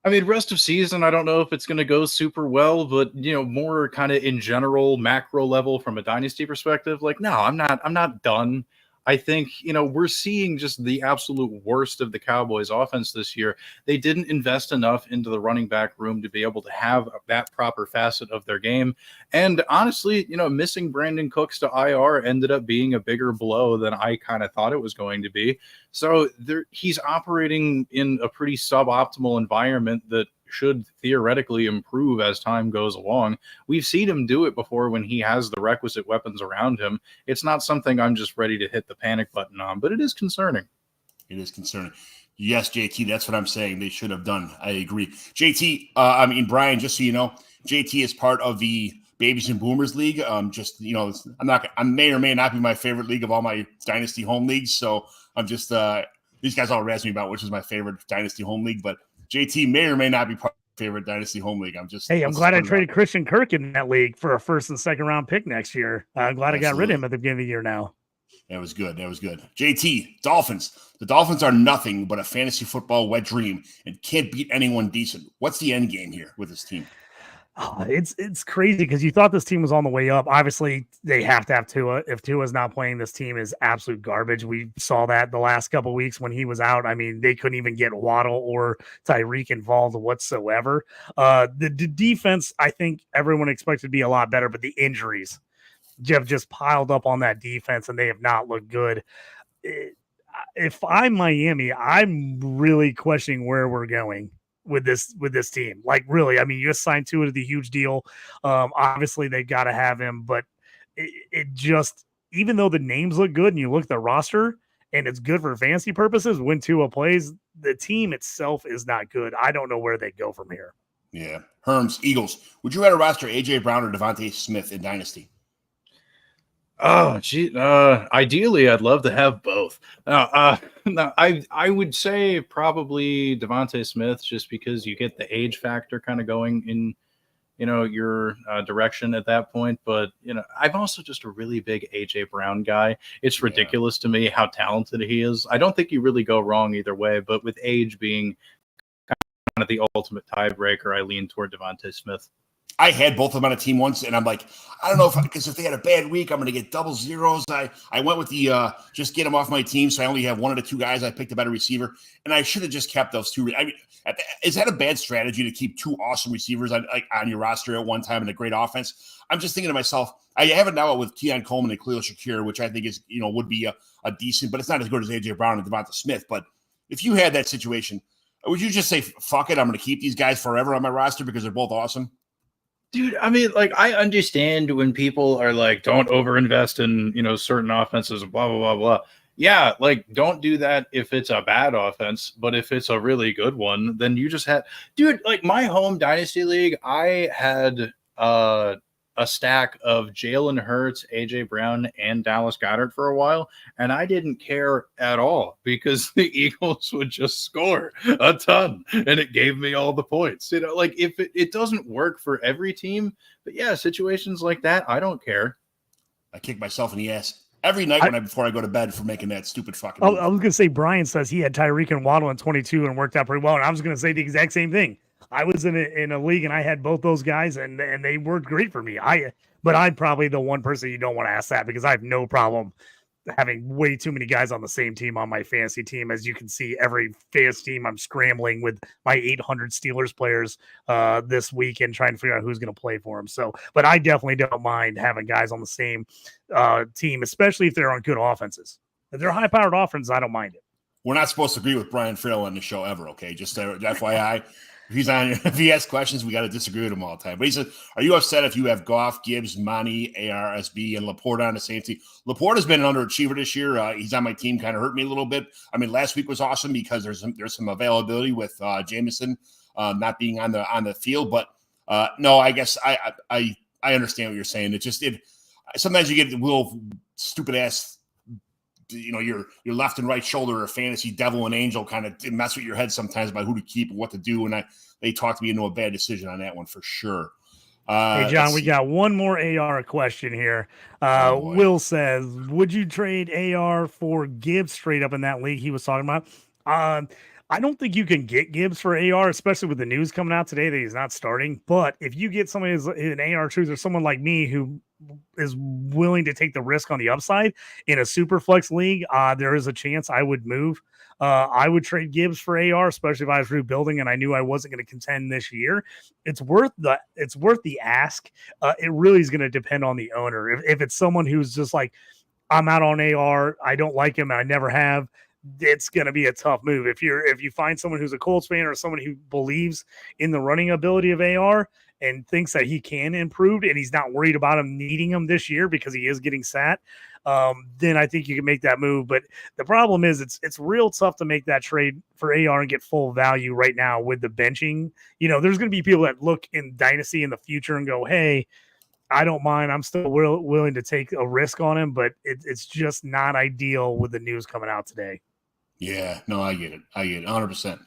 I mean, rest of season, I don't know if it's going to go super well, but more kind of in general, macro level from a dynasty perspective. Like, no, I'm not done. I think, we're seeing just the absolute worst of the Cowboys offense this year. They didn't invest enough into the running back room to be able to have that proper facet of their game. And honestly, missing Brandon Cooks to IR ended up being a bigger blow than I kind of thought it was going to be. So he's operating in a pretty suboptimal environment that should theoretically improve as time goes along. We've seen him do it before when he has the requisite weapons around him. It's not something I'm just ready to hit the panic button on, but it is concerning. It is concerning. Yes, JT, that's what I'm saying. They should have done. I agree. JT, Brian, just so you know, JT is part of the Babies and Boomers League. I may or may not be my favorite league of all my Dynasty home leagues. So I'm just, these guys all razz me about which is my favorite Dynasty home league, but JT may or may not be part of my favorite Dynasty home league. I'm glad I traded Christian Kirk in that league for a 1st and 2nd round pick next year. I'm glad I got rid of him at the beginning of the year now. That was good. JT, Dolphins. The Dolphins are nothing but a fantasy football wet dream and can't beat anyone decent. What's the end game here with this team? It's crazy because you thought this team was on the way up. Obviously, they have to have Tua. If Tua's not playing, this team is absolute garbage. We saw that the last couple of weeks when he was out. I mean, they couldn't even get Waddle or Tyreek involved whatsoever. The defense, I think everyone expected to be a lot better, but the injuries have just piled up on that defense, and they have not looked good. If I'm Miami, I'm really questioning where we're going with this team. Like, really, I mean, you just signed Tua to the huge deal. Obviously they got to have him, but it just, even though the names look good and you look at the roster and it's good for fantasy purposes, when Tua plays, the team itself is not good. I don't know where they go from here. Yeah. Herms, Eagles. Would you rather roster AJ Brown or Devontae Smith in Dynasty? Oh, gee. Ideally, I'd love to have both. No, I would say probably Devontae Smith, just because you get the age factor kind of going in, your direction at that point. But I'm also just a really big AJ Brown guy. It's ridiculous to me how talented he is. I don't think you really go wrong either way. But with age being kind of the ultimate tiebreaker, I lean toward Devontae Smith. I had both of them on a team once, and I'm like, I don't know because if they had a bad week, I'm going to get double zeros. I went with the just get them off my team, so I only have one of the two guys. I picked a better receiver, and I should have just kept those two. I mean, is that a bad strategy to keep two awesome receivers on your roster at one time and a great offense? I'm just thinking to myself, I have it now with Keon Coleman and Khalil Shakir, which I think is would be a decent, but it's not as good as AJ Brown and Devonta Smith. But if you had that situation, would you just say, fuck it, I'm going to keep these guys forever on my roster because they're both awesome? Dude, I mean, like, I understand when people are like, don't overinvest in, certain offenses, blah, blah, blah, blah. Yeah, like, don't do that if it's a bad offense, but if it's a really good one, then you just had, dude, like, my home Dynasty League, I had a stack of Jalen Hurts, AJ Brown, and Dallas Goedert for a while, and I didn't care at all because the Eagles would just score a ton, and it gave me all the points. Like, if it doesn't work for every team, but yeah, situations like that, I don't care. I kick myself in the ass every night before I go to bed for making that stupid fucking move. I was going to say, Brian says he had Tyreek and Waddle in 22 and worked out pretty well, and I was going to say the exact same thing. I was in a league and I had both those guys and they worked great for me. But I'm probably the one person you don't want to ask that because I have no problem having way too many guys on the same team on my fantasy team. As you can see, every fantasy team I'm scrambling with my 800 Steelers players this week and trying to figure out who's going to play for them. So, but I definitely don't mind having guys on the same team, especially if they're on good offenses. If they're high-powered offenses, I don't mind it. We're not supposed to agree with Brian Farrell on the show ever, okay? Just FYI. If he asks questions, we got to disagree with him all the time. But he said, are you upset if you have Goff, Gibbs, Monty, ARSB, and Laporte on the same team? Laporte has been an underachiever this year. He's on my team, kind of hurt me a little bit. I mean, last week was awesome because there's some availability with Jameson not being on the field. But no, I guess I understand what you're saying. Sometimes you get the little stupid ass. Your left and right shoulder or fantasy devil and angel kind of mess with your head sometimes about who to keep and what to do. And they talked me into a bad decision on that one for sure. Hey, John, we got one more AR question here. Will says, would you trade AR for Gibbs straight up in that league he was talking about? I don't think you can get Gibbs for AR, especially with the news coming out today that he's not starting. But if you get somebody who's an AR truth or someone like me who is willing to take the risk on the upside in a super flex league, there is a chance I would move. I would trade Gibbs for AR, especially if I was rebuilding and I knew I wasn't going to contend this year. It's worth the ask. It really is going to depend on the owner. If it's someone who's just like, I'm out on AR, I don't like him, and I never have, it's going to be a tough move. If you find someone who's a Colts fan or someone who believes in the running ability of AR and thinks that he can improve and he's not worried about him needing him this year because he is getting sat, then I think you can make that move. But the problem is it's real tough to make that trade for AR and get full value right now with the benching. There's going to be people that look in Dynasty in the future and go, hey, I don't mind. I'm still willing to take a risk on him, but it's just not ideal with the news coming out today. Yeah, no, I get it. 100%.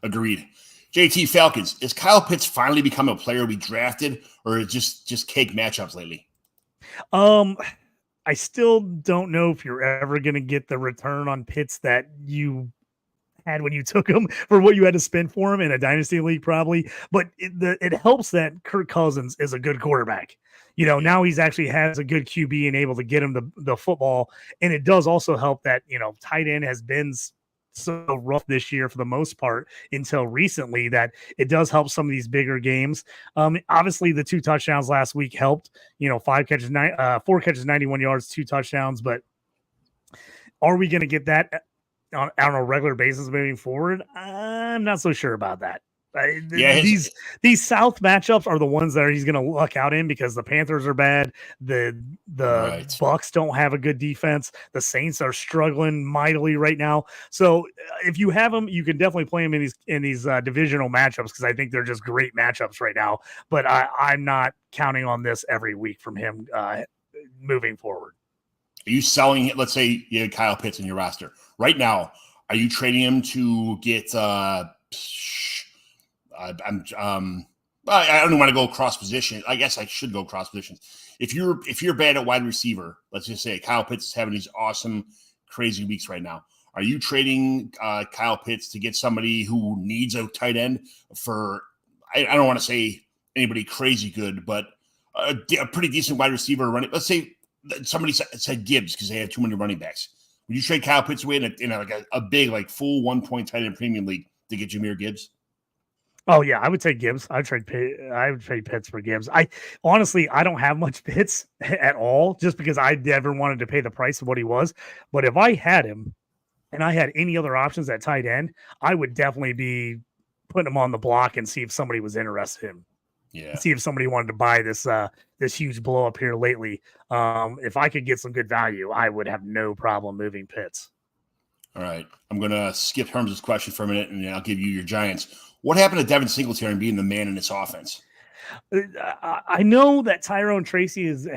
Agreed. JT Falcons, is Kyle Pitts finally become a player we drafted, or is just cake matchups lately? I still don't know if you're ever going to get the return on Pitts that you had when you took him for what you had to spend for him in a dynasty league, probably. But it helps that Kirk Cousins is a good quarterback. Now he's actually has a good QB and able to get him the football. And it does also help that, tight end has been so rough this year for the most part until recently that it does help some of these bigger games. Obviously the 2 touchdowns last week helped, 4 catches, 91 yards, 2 touchdowns, but are we going to get that on a regular basis moving forward? I'm not so sure about that. These South matchups are the ones that he's going to luck out in because the Panthers are bad. The right. Bucks don't have a good defense. The Saints are struggling mightily right now. So if you have them, you can definitely play them in these divisional matchups because I think they're just great matchups right now. But I'm not counting on this every week from him moving forward. Are you selling it? Let's say you had Kyle Pitts in your roster right now. Are you trading him to get? I don't want to go cross position. I guess I should go cross positions. If you're bad at wide receiver, let's just say Kyle Pitts is having these awesome, crazy weeks right now. Are you trading Kyle Pitts to get somebody who needs a tight end for? I don't want to say anybody crazy good, but a pretty decent wide receiver running. Let's say somebody said Gibbs because they had too many running backs. Would you trade Kyle Pitts away in a big, like, full 1 point tight end premium league to get Jahmyr Gibbs? Oh yeah, I would take Gibbs. I would trade Pitts for Gibbs. I honestly, I don't have much Pitts at all, just because I never wanted to pay the price of what he was. But if I had him and I had any other options at tight end, I would definitely be putting him on the block and see if somebody was interested in him. Yeah. See if somebody wanted to buy this huge blow up here lately. If I could get some good value, I would have no problem moving Pitts. All right. I'm going to skip Herms' question for a minute, and I'll give you your Giants. What happened to Devin Singletary being the man in this offense? I know that Tyrone Tracy has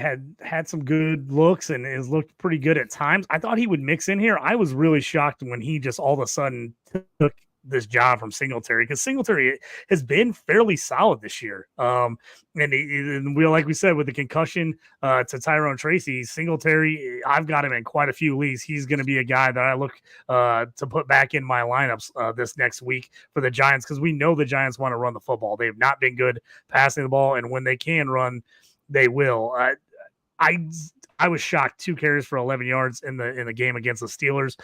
had some good looks and has looked pretty good at times. I thought he would mix in here. I was really shocked when he just all of a sudden took this job from Singletary, because Singletary has been fairly solid this year. And we, like we said, with the concussion to Tyrone Tracy, Singletary, I've got him in quite a few leagues. He's going to be a guy that I look to put back in my lineups this next week for the Giants, because we know the Giants want to run the football. They have not been good passing the ball, and when they can run, they will. I was shocked. 2 carries for 11 yards in the game against the Steelers.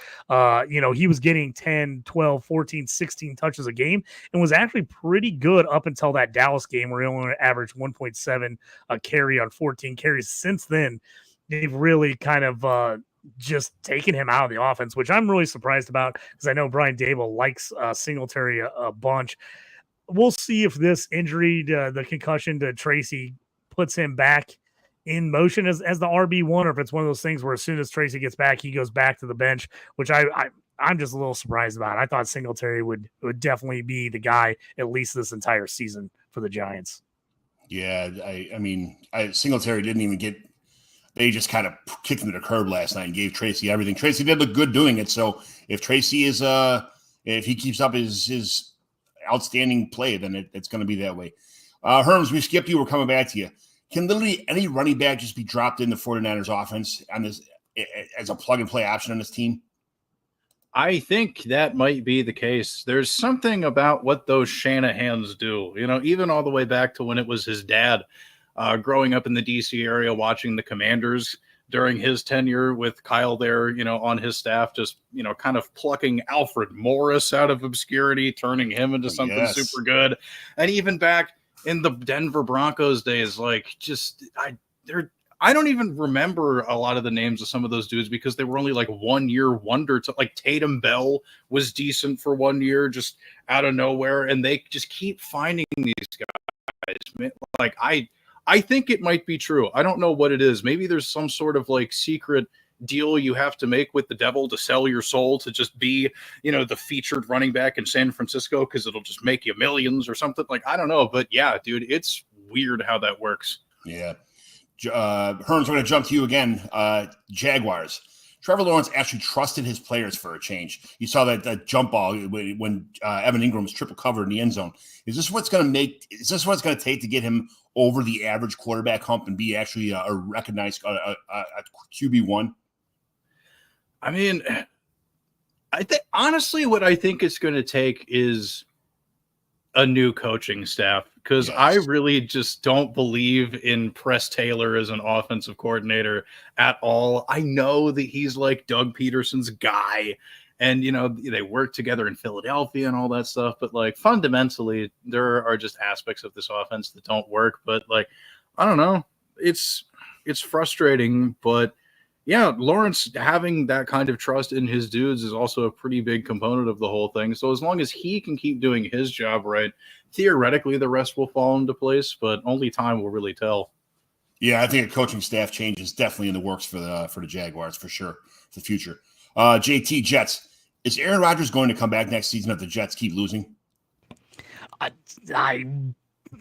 He was getting 10, 12, 14, 16 touches a game and was actually pretty good up until that Dallas game where he only averaged 1.7 a carry on 14 carries. Since then, they've really kind of just taken him out of the offense, which I'm really surprised about, because I know Brian Dable likes Singletary a bunch. We'll see if this injury, the concussion to Tracy, puts him back in motion as the RB1, or if it's one of those things where as soon as Tracy gets back, he goes back to the bench, which I'm just a little surprised about. I thought Singletary would definitely be the guy at least this entire season for the Giants. Yeah, Singletary didn't even get – they just kind of kicked him to the curb last night and gave Tracy everything. Tracy did look good doing it, so if Tracy is if he keeps up his outstanding play, then it's going to be that way. Herms, we skipped you. We're coming back to you. Can literally any running back just be dropped in the 49ers offense on this as a plug-and-play option on this team? I think that might be the case. There's something about what those Shanahans do, even all the way back to when it was his dad growing up in the D.C. area, watching the Commanders during his tenure with Kyle there, on his staff, just, kind of plucking Alfred Morris out of obscurity, turning him into something super good. And even back in the Denver Broncos days, I don't even remember a lot of the names of some of those dudes, because they were only like 1 year wonder. Like Tatum Bell was decent for 1 year, just out of nowhere, and they just keep finding these guys. Like I think it might be true. I don't know what it is. Maybe there's some sort of like secret deal you have to make with the devil to sell your soul to just be, the featured running back in San Francisco, because it'll just make you millions or something. Like, I don't know, but yeah, dude, it's weird how that works. Yeah. Herms, we're going to jump to you again. Jaguars. Trevor Lawrence actually trusted his players for a change. You saw that jump ball when Evan Ingram was triple covered in the end zone. Is this what it's going to take to get him over the average quarterback hump and be actually a recognized QB1? I mean, I think honestly, what I think it's going to take is a new coaching staff, because I really just don't believe in Press Taylor as an offensive coordinator at all. I know that he's like Doug Peterson's guy, and they work together in Philadelphia and all that stuff, but like fundamentally there are just aspects of this offense that don't work. But like, I don't know, it's frustrating, but yeah, Lawrence having that kind of trust in his dudes is also a pretty big component of the whole thing. So as long as he can keep doing his job right, theoretically the rest will fall into place, but only time will really tell. Yeah, I think a coaching staff change is definitely in the works for the Jaguars for sure, for the future. JT, Jets. Is Aaron Rodgers going to come back next season if the Jets keep losing?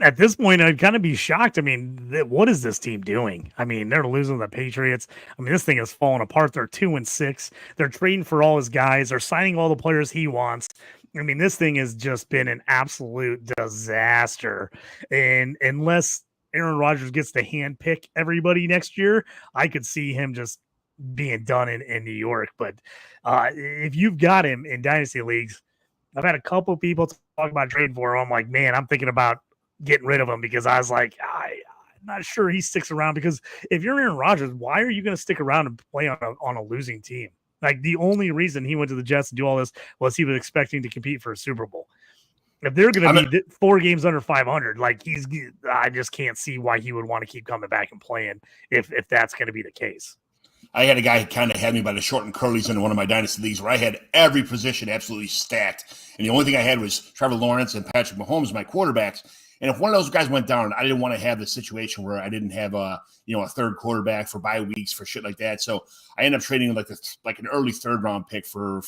At this point, I'd kind of be shocked. I mean, what is this team doing? I mean, they're losing the Patriots. I mean, this thing is falling apart. They're 2-6. They're trading for all his guys. They're signing all the players he wants. I mean, this thing has just been an absolute disaster. And unless Aaron Rodgers gets to handpick everybody next year, I could see him just being done in New York. But if you've got him in Dynasty leagues, I've had a couple of people talk about trading for him. I'm like, man, I'm thinking about getting rid of him because I was like, I'm not sure he sticks around, because if you're Aaron Rodgers, why are you going to stick around and play on a losing team? Like, the only reason he went to the Jets to do all this was he was expecting to compete for a Super Bowl. If they're going to be 4 games under 500, like, I just can't see why he would want to keep coming back and playing if that's going to be the case. I had a guy who kind of had me by the short and curlies in one of my dynasty leagues where I had every position absolutely stacked. And the only thing I had was Trevor Lawrence and Patrick Mahomes, my quarterbacks. And if one of those guys went down, I didn't want to have the situation where I didn't have a third quarterback for bye weeks for shit like that. So I ended up trading like an early third round pick for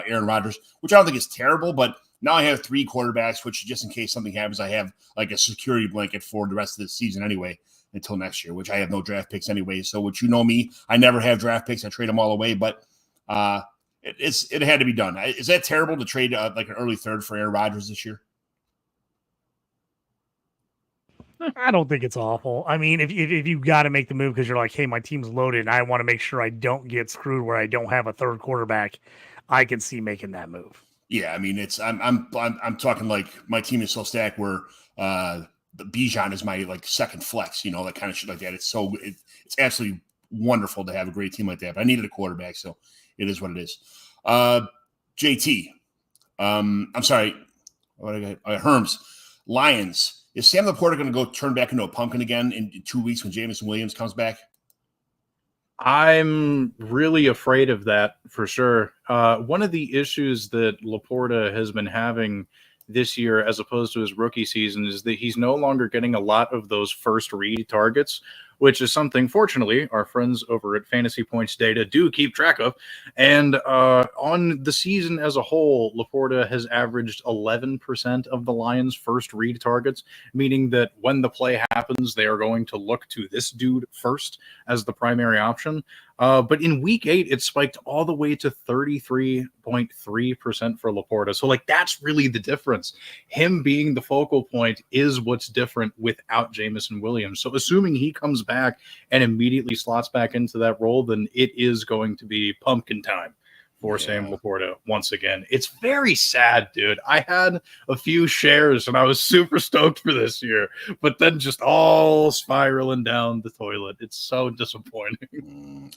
Aaron Rodgers, which I don't think is terrible, but now I have 3 quarterbacks, which just in case something happens, I have like a security blanket for the rest of the season anyway, until next year, which I have no draft picks anyway. So what me, I never have draft picks. I trade them all away, but it had to be done. Is that terrible to trade like an early third for Aaron Rodgers this year? I don't think it's awful. I mean, if you got to make the move because you're like, hey, my team's loaded and I want to make sure I don't get screwed where I don't have a third quarterback, I can see making that move. Yeah, I mean, I'm talking like my team is so stacked where the Bijan is my like second flex, that kind of shit like that. It's absolutely wonderful to have a great team like that. But I needed a quarterback, so it is what it is. JT, I'm sorry, what I got? Herms, Lions. Is Sam Laporta going to go turn back into a pumpkin again in 2 weeks when Jameson Williams comes back? I'm really afraid of that for sure. One of the issues that Laporta has been having this year, as opposed to his rookie season, is that he's no longer getting a lot of those first read targets, which is something, fortunately, our friends over at Fantasy Points Data do keep track of. And on the season as a whole, Laporta has averaged 11% of the Lions' first read targets, meaning that when the play happens, they are going to look to this dude first as the primary option. But in week 8, it spiked all the way to 33.3% for Laporta. So, that's really the difference. Him being the focal point is what's different without Jameson Williams. So, assuming he comes back and immediately slots back into that role, then it is going to be pumpkin time for Sam Laporta once again. It's very sad, dude. I had a few shares and I was super stoked for this year, but then just all spiraling down the toilet. It's so disappointing.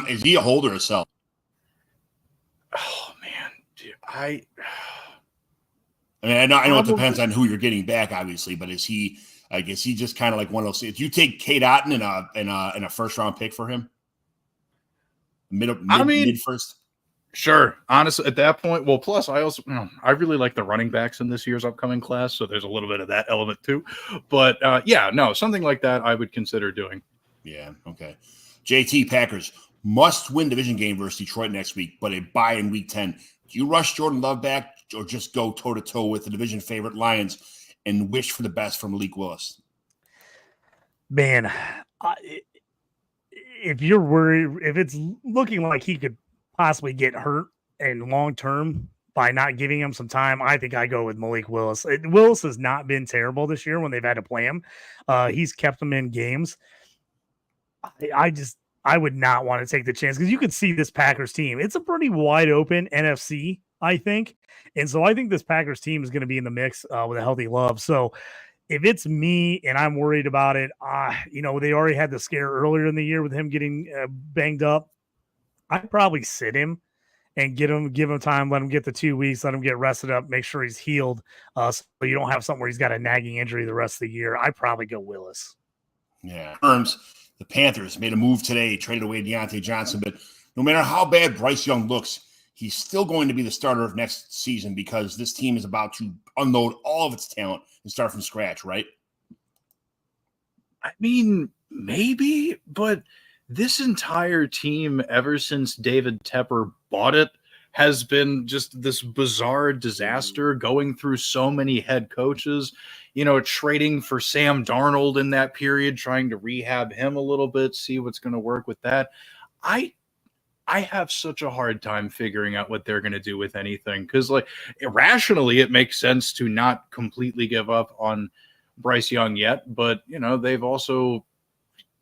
Is he a hold or a sell? Oh man, dude, I know it depends on who you're getting back, obviously, but is he just kind of like one of those? If you take Kate Otten in a first round pick for him, mid first. Sure. Honestly, at that point, well, plus I really like the running backs in this year's upcoming class, so there's a little bit of that element too. But something like that I would consider doing. Yeah. Okay. JT, Packers must win division game versus Detroit next week, but a bye in week 10. Do you rush Jordan Love back or just go toe to toe with the division favorite Lions and wish for the best from Malik Willis? Man, if you're worried, if it's looking like he could possibly get hurt and long term by not giving him some time, I think I go with Malik Willis. Willis has not been terrible this year when they've had to play him. He's kept them in games. I would not want to take the chance because you could see this Packers team. It's a pretty wide open NFC, I think. And so I think this Packers team is going to be in the mix with a healthy Love. So if it's me and I'm worried about it, they already had the scare earlier in the year with him getting banged up. I'd probably sit him and give him time, let him get the 2 weeks, let him get rested up, make sure he's healed. So you don't have something where he's got a nagging injury the rest of the year. I'd probably go Willis. Yeah. The Panthers made a move today, traded away Deontay Johnson, but no matter how bad Bryce Young looks, he's still going to be the starter of next season because this team is about to unload all of its talent and start from scratch, right? I mean, maybe, but this entire team, ever since David Tepper bought it, has been just this bizarre disaster, going through so many head coaches, trading for Sam Darnold in that period, trying to rehab him a little bit, see what's going to work with that. I have such a hard time figuring out what they're going to do with anything because, irrationally, it makes sense to not completely give up on Bryce Young yet, but they've also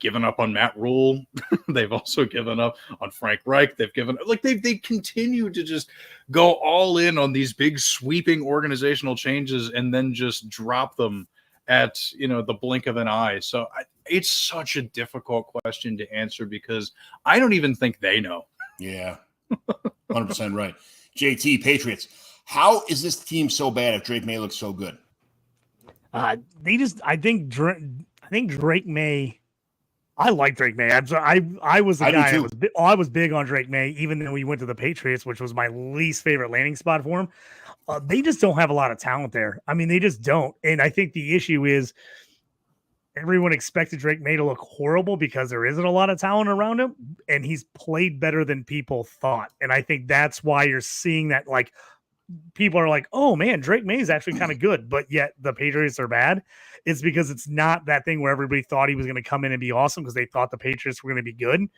given up on Matt Rule. They've also given up on Frank Reich. They've given like they continue to just go all in on these big sweeping organizational changes and then just drop them at the blink of an eye. So it's such a difficult question to answer because I don't even think they know. Yeah, 100% right. JT, Patriots. How is this team so bad if Drake May looks so good? I think Drake May. I like Drake May. I was the guy that I was big on Drake May, even though he went to the Patriots, which was my least favorite landing spot for him. They just don't have a lot of talent there. I mean, they just don't. And I think the issue is everyone expected Drake May to look horrible because there isn't a lot of talent around him, and he's played better than people thought. And I think that's why you're seeing that, like, people are like, oh man, Drake May is actually kind of good, but yet the Patriots are bad. It's because it's not that thing where everybody thought he was going to come in and be awesome because they thought the Patriots were going to be good.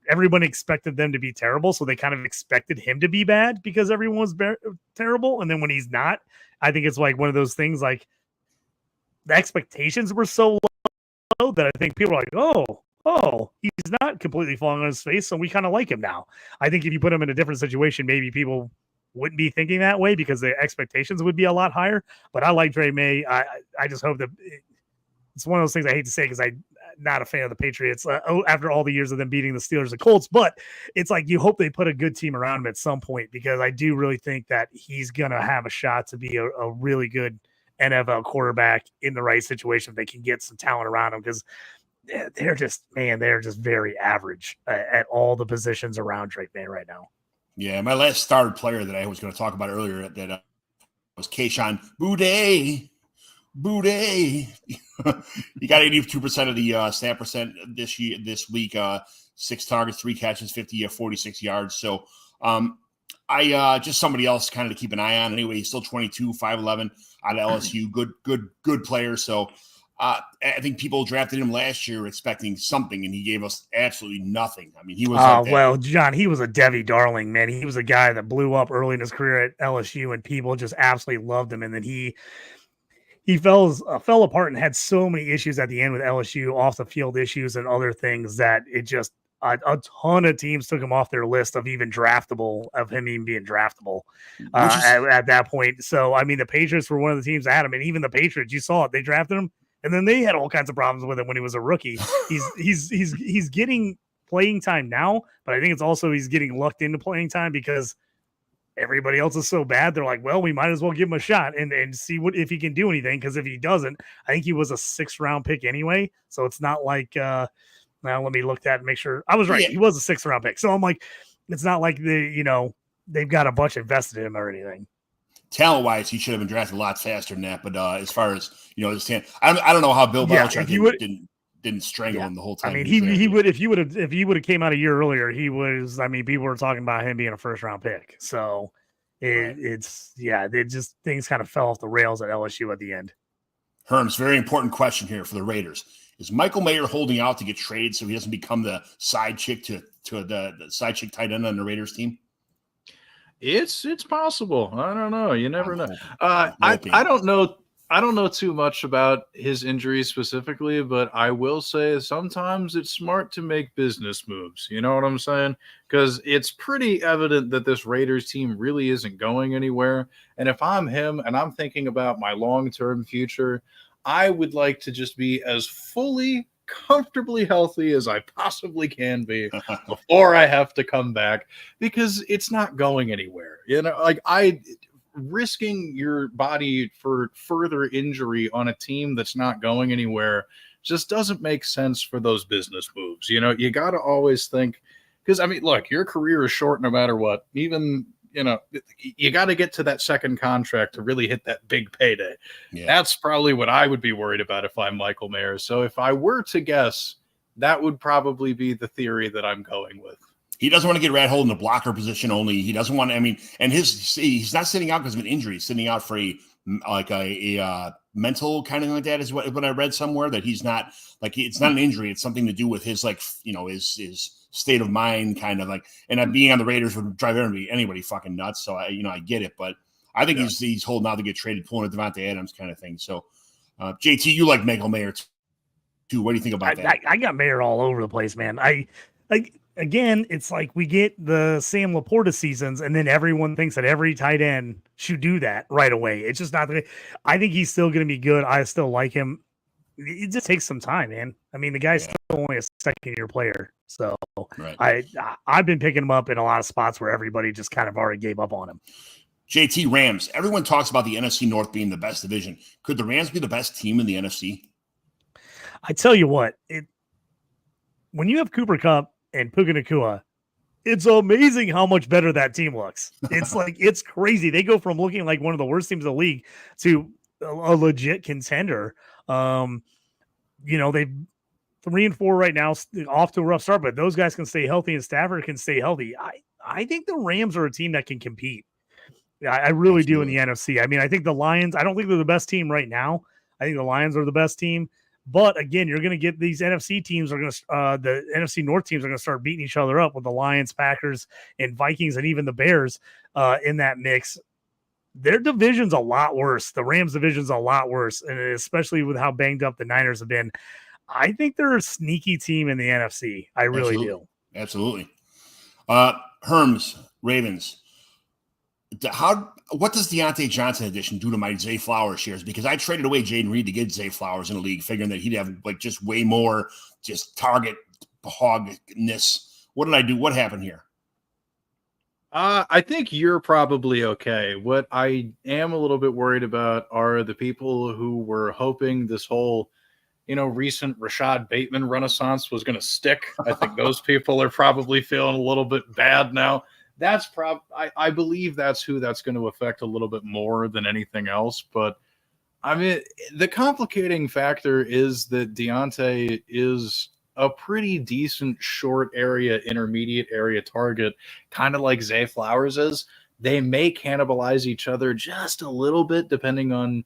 Everyone expected them to be terrible, so they kind of expected him to be bad because everyone was terrible. And then when he's not, I think it's like one of those things, like the expectations were so low that I think people are like, oh, he's not completely falling on his face, so we kind of like him now. I think if you put him in a different situation, maybe people wouldn't be thinking that way because the expectations would be a lot higher. But I like Drake May. I just hope that it's one of those things I hate to say because I'm not a fan of the Patriots after all the years of them beating the Steelers and Colts. But it's like you hope they put a good team around him at some point because I do really think that he's going to have a shot to be a really good NFL quarterback in the right situation if they can get some talent around him because they're just very average at all the positions around Drake May right now. Yeah, my last started player that I was going to talk about earlier that was Kayshon Boutte. He got 82% of the snap percent this week. 6 targets, 3 catches, 46 yards. So I just somebody else kind of to keep an eye on. Anyway, he's still 22, 5'11", out of LSU. Good player. So I think people drafted him last year expecting something, and he gave us absolutely nothing. I mean, he was. Well, John, he was a Debbie darling, man. He was a guy that blew up early in his career at LSU, and people just absolutely loved him. And then he fell apart and had so many issues at the end with LSU, off the field issues and other things that it just a ton of teams took him off their list of even draftable, of him even being draftable at that point. So, I mean, the Patriots were one of the teams that had him, and even the Patriots, you saw it, they drafted him. And then they had all kinds of problems with him when he was a rookie. He's getting playing time now, but I think it's also he's getting lucked into playing time because everybody else is so bad. They're like, well, we might as well give him a shot and see if he can do anything. Because if he doesn't, I think he was a 6th round pick anyway. So it's not like now let me look at and make sure I was right. Yeah. He was a 6th round pick. So I'm like, it's not like they've got a bunch invested in him or anything. Talent-wise, he should have been drafted a lot faster than that. But as far as his talent, I don't know how Bill Belichick didn't strangle him the whole time. I mean, he would if he would have came out a year earlier. He was. I mean, people were talking about him being a 1st round pick. So it just things kind of fell off the rails at LSU at the end. Herms, very important question here for the Raiders: is Michael Mayer holding out to get traded so he doesn't become the side chick to the side chick tight end on the Raiders team? It's possible. I don't know. You never know. I don't know. I don't know too much about his injuries specifically, but I will say sometimes it's smart to make business moves. You know what I'm saying? Because it's pretty evident that this Raiders team really isn't going anywhere. And if I'm him and I'm thinking about my long-term future, I would like to just be as fully comfortably healthy as I possibly can be before I have to come back because it's not going anywhere. Risking your body for further injury on a team that's not going anywhere just doesn't make sense for those business moves. You got to always think because, I mean, look, your career is short no matter what. Even, you got to get to that second contract to really hit that big payday. Yeah. That's probably what I would be worried about if I'm Michael Mayer. So if I were to guess, that would probably be the theory that I'm going with. He doesn't want to get rat hole in the blocker position only. He doesn't want to, and he's not sitting out because of an injury. He's sitting out for a mental kind of like that is what I read somewhere, that he's not like, it's not an injury. It's something to do with his his state of mind kind of like, and being on the Raiders would drive anybody fucking nuts. So I get it, but I think he's holding out to get traded, pulling a Devontae Adams kind of thing. So JT, you like Michael Mayer too. Dude, what do you think about that? I got Mayer all over the place, man. Again, it's like we get the Sam Laporta seasons, and then everyone thinks that every tight end should do that right away. It's just not. I think he's still going to be good. I still like him. It just takes some time, man. I mean, the guy's still only a second-year player, so I've been picking him up in a lot of spots where everybody just kind of already gave up on him. JT, Rams. Everyone talks about the NFC North being the best division. Could the Rams be the best team in the NFC? I tell you what, when you have Cooper Kupp and Puka Nacua, it's amazing how much better that team looks. It's like, it's crazy. They go from looking like one of the worst teams in the league to a legit contender. They 3-4 right now, off to a rough start, but those guys can stay healthy and Stafford can stay healthy. I think the Rams are a team that can compete. I really do in the NFC. I mean, I think the Lions, I don't think they're the best team right now. I think the Lions are the best team. But again, you're going to get these NFC teams are going to the NFC North teams are going to start beating each other up with the Lions, Packers, and Vikings, and even the Bears in that mix. Their division's a lot worse. The Rams division's a lot worse, and especially with how banged up the Niners have been. I think they're a sneaky team in the NFC. I really do. Absolutely. Herms, Ravens. What does Deontay Johnson addition do to my Zay Flowers shares? Because I traded away Jaden Reed to get Zay Flowers in the league, figuring that he'd have like just way more just target hogness. What did I do? What happened here? I think you're probably okay. What I am a little bit worried about are the people who were hoping this whole, recent Rashad Bateman renaissance was going to stick. I think those people are probably feeling a little bit bad now. That's I believe that's who that's going to affect a little bit more than anything else. But I mean, the complicating factor is that Deontay is a pretty decent short area, intermediate area target, kind of like Zay Flowers is. They may cannibalize each other just a little bit, depending on,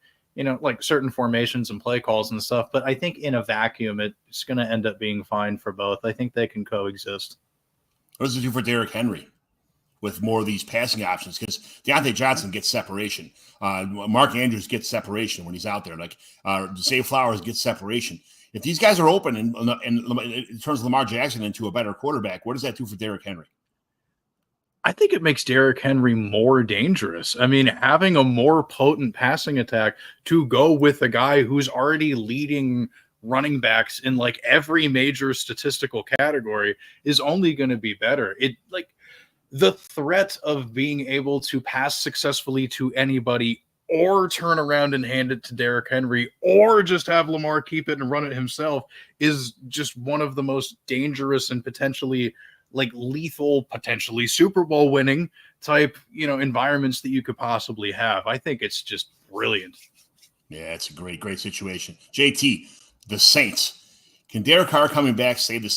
like certain formations and play calls and stuff. But I think in a vacuum, it's going to end up being fine for both. I think they can coexist. What does it do for Derrick Henry with more of these passing options? Because Deontay Johnson gets separation. Mark Andrews gets separation when he's out there. Like Zay Flowers gets separation. If these guys are open and in terms of Lamar Jackson into a better quarterback, what does that do for Derrick Henry? I think it makes Derrick Henry more dangerous. I mean, having a more potent passing attack to go with a guy who's already leading running backs in like every major statistical category is only going to be better. The threat of being able to pass successfully to anybody or turn around and hand it to Derrick Henry or just have Lamar keep it and run it himself is just one of the most dangerous and potentially like lethal, potentially Super Bowl winning type, environments that you could possibly have. I think it's just brilliant. Yeah, it's a great situation. JT, the Saints. Can Derek Carr coming back save the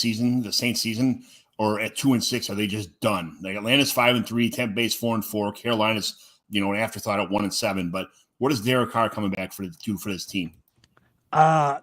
Saints season? Or at 2-6, are they just done? Like Atlanta's 5-3, Tampa Bay's 4-4, Carolina's an afterthought at 1-7. But what is Derek Carr coming back for this team? I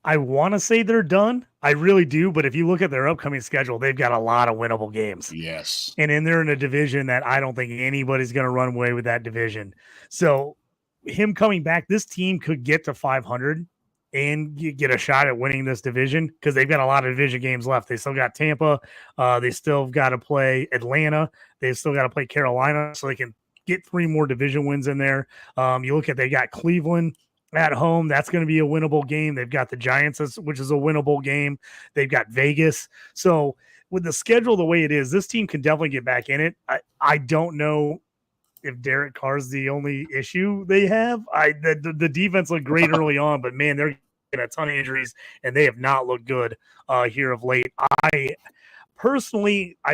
want to say they're done. I really do. But if you look at their upcoming schedule, they've got a lot of winnable games. Yes, and then they're in a division that I don't think anybody's going to run away with that division. So him coming back, this team could get to 500. And you get a shot at winning this division because they've got a lot of division games left. They still got Tampa. They still got to play Atlanta. They've still got to play Carolina, so they can get 3 more division wins in there. You look at they got Cleveland at home. That's going to be a winnable game. They've got the Giants, which is a winnable game. They've got Vegas. So with the schedule the way it is, this team can definitely get back in it. I don't know if Derek Carr's the only issue they have. The defense looked great early on, but man, they're getting a ton of injuries and they have not looked good here of late. I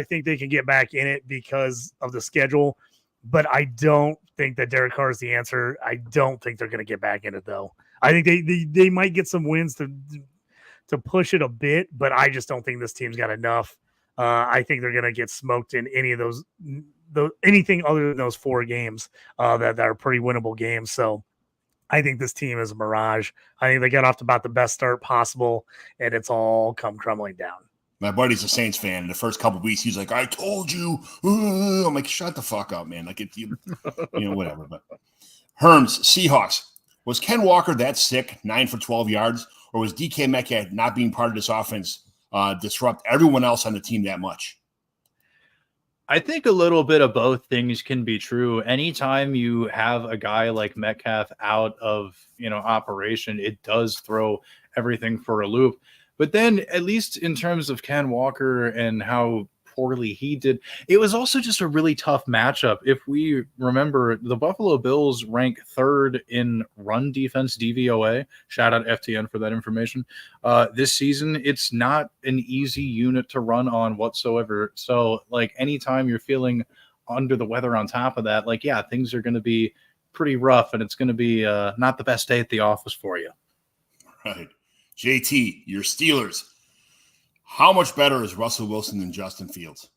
think they can get back in it because of the schedule, but I don't think that Derek Carr is the answer. I don't think they're going to get back in it though. I think they might get some wins to push it a bit, but I just don't think this team's got enough. I think they're going to get smoked in any of those anything other than those 4 games that are pretty winnable games. So I think this team is a mirage. I think they got off to about the best start possible, and it's all come crumbling down. My buddy's a Saints fan. In the first couple of weeks, he's like, "I told you." I'm like, "Shut the fuck up, man!" Like whatever. But Herms, Seahawks. Was Ken Walker that sick, 9 for 12 yards, or was DK Metcalf not being part of this offense disrupt everyone else on the team that much? I think a little bit of both things can be true. Anytime you have a guy like Metcalf out of, operation, it does throw everything for a loop. But then, at least in terms of Ken Walker and how poorly he did, it was also just a really tough matchup. If we remember, the Buffalo Bills rank 3rd in run defense DVOA. Shout out FTN for that information. This season, it's not an easy unit to run on whatsoever. So, anytime you're feeling under the weather on top of that, things are going to be pretty rough, and it's going to be not the best day at the office for you. Right. JT, your Steelers. How much better is Russell Wilson than Justin Fields?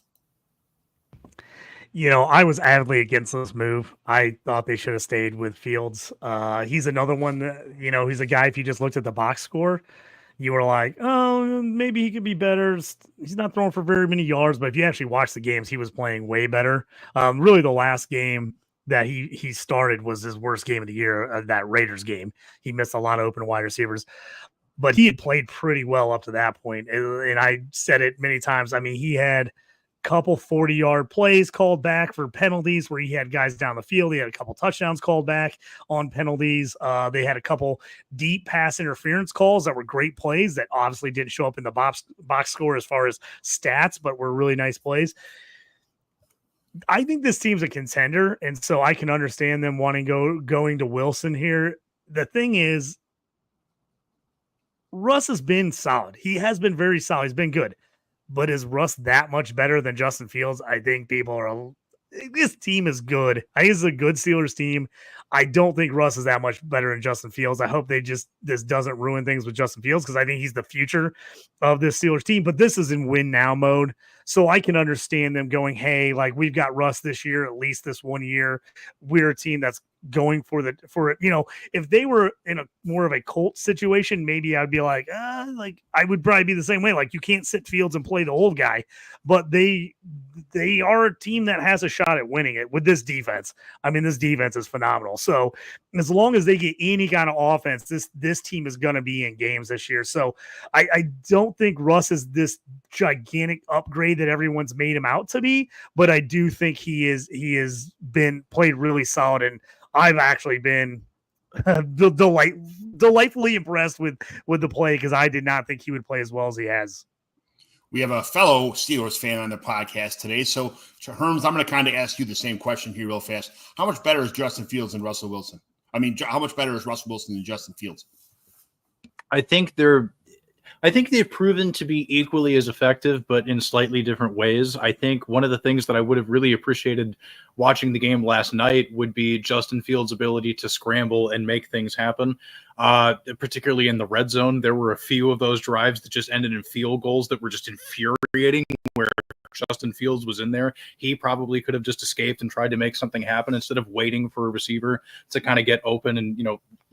I was avidly against this move. I thought they should have stayed with Fields. He's another one that, he's a guy, if you just looked at the box score, you were like, oh, maybe he could be better. He's not throwing for very many yards, but if you actually watch the games, he was playing way better. Really, the last game that he started was his worst game of the year, that Raiders game. He missed a lot of open wide receivers. But he had played pretty well up to that point. And I said it many times. I mean, he had a couple 40-yard plays called back for penalties where he had guys down the field. He had a couple touchdowns called back on penalties. They had a couple deep pass interference calls that were great plays that obviously didn't show up in the box score as far as stats, but were really nice plays. I think this team's a contender, and so I can understand them wanting going to Wilson here. The thing is, Russ has been solid. He has been very solid. He's been good. But is Russ that much better than Justin Fields? I think this team is good. I think it's a good Steelers team. I don't think Russ is that much better than Justin Fields. I hope this doesn't ruin things with Justin Fields because I think he's the future of this Steelers team. But this is in win now mode. So I can understand them going, hey, we've got Russ this year, at least this 1 year. We're a team that's going for it. If they were in a more of a Colt situation, maybe I'd be like I would probably be the same way. You can't sit Fields and play the old guy, but they are a team that has a shot at winning it with this defense. I mean, this defense is phenomenal. So as long as they get any kind of offense, this team is going to be in games this year. So I don't think Russ is this gigantic upgrade that everyone's made him out to be, but I do think he has been played really solid, and I've actually been delightfully impressed with the play because I did not think he would play as well as he has. We have a fellow Steelers fan on the podcast today. So, Herms, I'm going to kind of ask you the same question here real fast. How much better is Justin Fields than Russell Wilson? I mean, how much better is Russell Wilson than Justin Fields? I think they've proven to be equally as effective, but in slightly different ways. I think one of the things that I would have really appreciated watching the game last night would be Justin Fields' ability to scramble and make things happen, particularly in the red zone. There were a few of those drives that just ended in field goals that were just infuriating, where Justin Fields was in there. He probably could have just escaped and tried to make something happen instead of waiting for a receiver to kind of get open and,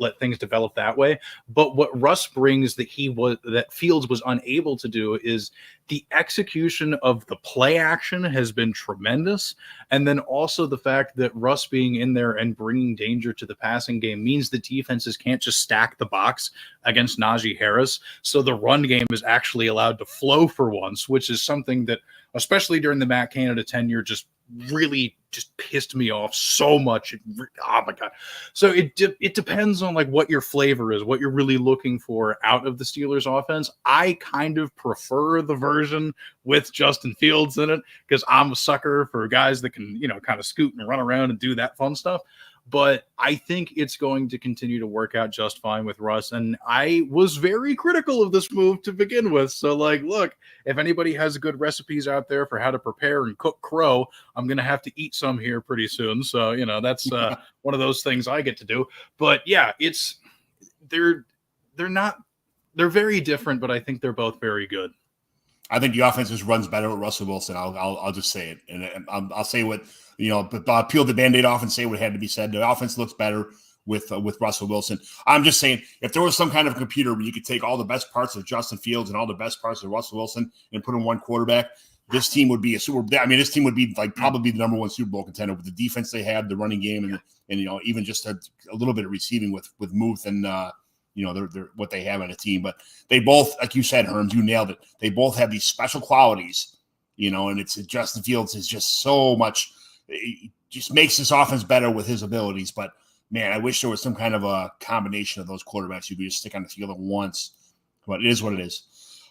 let things develop that way. But what Russ brings that Fields was unable to do is the execution of the play action has been tremendous. And then also the fact that Russ being in there and bringing danger to the passing game means the defenses can't just stack the box against Najee Harris. So the run game is actually allowed to flow for once, which is something that, especially during the Matt Canada tenure, just really just pissed me off so much. Oh my God. So it depends on what your flavor is, what you're really looking for out of the Steelers offense. I kind of prefer the version with Justin Fields in it because I'm a sucker for guys that can, kind of scoot and run around and do that fun stuff. But I think it's going to continue to work out just fine with Russ. And I was very critical of this move to begin with. So, look, if anybody has good recipes out there for how to prepare and cook crow, I'm going to have to eat some here pretty soon. So, that's one of those things I get to do. But, yeah, they're very different, but I think they're both very good. I think the offense just runs better with Russell Wilson. I'll just say it. And I'll say what – but peel the Band-Aid off and say what had to be said. The offense looks better with Russell Wilson. I'm just saying, if there was some kind of computer where you could take all the best parts of Justin Fields and all the best parts of Russell Wilson and put in one quarterback, this team would be a Super. I mean, this team would be like probably the number one Super Bowl contender with the defense they have, the running game, and even just a little bit of receiving with Muth and they're what they have on a team. But they both, like you said, Herms, you nailed it. They both have these special qualities, and it's Justin Fields is just so much. It just makes this offense better with his abilities. But man, I wish there was some kind of a combination of those quarterbacks you could just stick on the field at once. But it is what it is.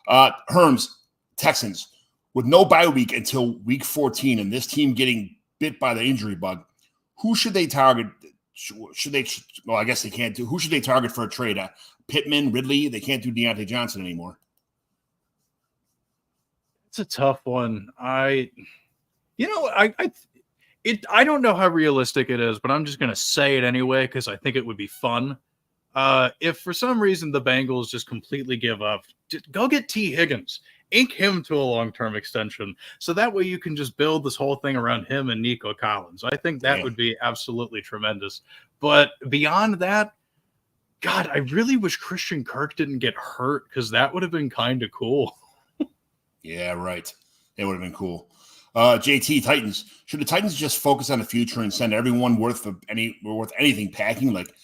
Herms, Texans, with no bye week until week 14 and this team getting bit by the injury bug, who should they target? I guess they can't do. Who should they target for a trade? Pittman, Ridley? They can't do Deontay Johnson anymore. It's a tough one. I don't know how realistic it is, but I'm just going to say it anyway because I think it would be fun. If for some reason the Bengals just completely give up, just go get T. Higgins, ink him to a long-term extension. So that way you can just build this whole thing around him and Nico Collins. I think that would be absolutely tremendous. But beyond that, God, I really wish Christian Kirk didn't get hurt because that would have been kind of cool. Yeah, right. It would have been cool. JT, Titans. Should the Titans just focus on the future and send everyone worth anything packing, like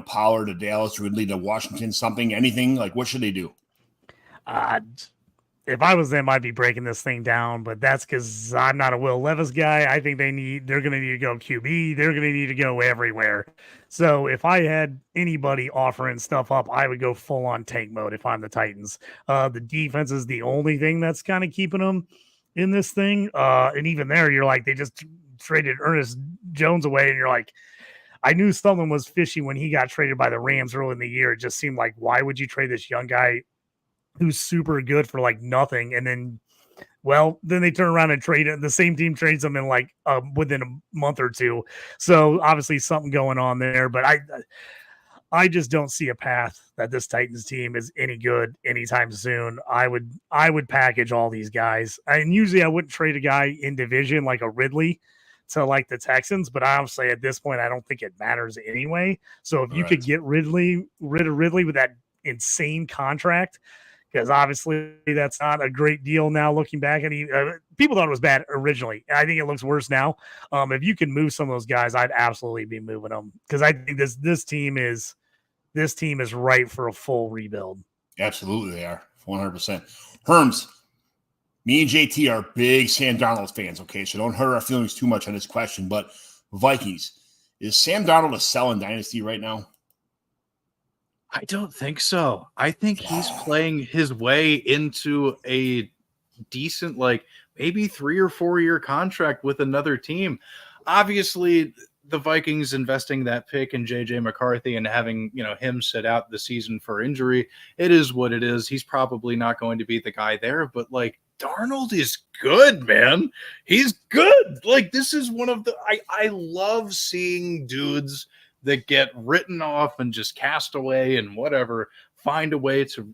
Pollard to Dallas, Ridley to Washington, anything? Like, what should they do? If I was them, I'd be breaking this thing down, but that's because I'm not a Will Levis guy. I think they're going to need to go QB. They're going to need to go everywhere. So if I had anybody offering stuff up, I would go full on tank mode if I'm the Titans. The defense is the only thing that's kind of keeping them in this thing. And even there, you're like, they just traded Ernest Jones away, and you're like, I knew something was fishy when he got traded by the Rams early in the year. It just seemed like, why would you trade this young guy who's super good for like nothing? And then they turn around and trade it. The same team trades them in like within a month or two. So obviously something going on there, but I just don't see a path that this Titans team is any good anytime soon. I would package all these guys. And usually I wouldn't trade a guy in division like a Ridley to like the Texans, but honestly at this point I don't think it matters anyway. So if you could get rid of Ridley with that insane contract, because obviously that's not a great deal now looking back. And people thought it was bad originally. I think it looks worse now. If you can move some of those guys, I'd absolutely be moving them because I think this team is ripe for a full rebuild. Absolutely, they are 100%. Herms, me and JT are big Sam Darnold fans. Okay, so don't hurt our feelings too much on this question. But Vikings, is Sam Darnold a sell in Dynasty right now? I don't think so. I think he's playing his way into a decent, like maybe 3 or 4 year contract with another team. Obviously, the Vikings investing that pick in JJ McCarthy and having, him sit out the season for injury, it is what it is. He's probably not going to be the guy there, but like Darnold is good, man. He's good. Like this is one of the, I love seeing dudes that get written off and just cast away and whatever, find a way to,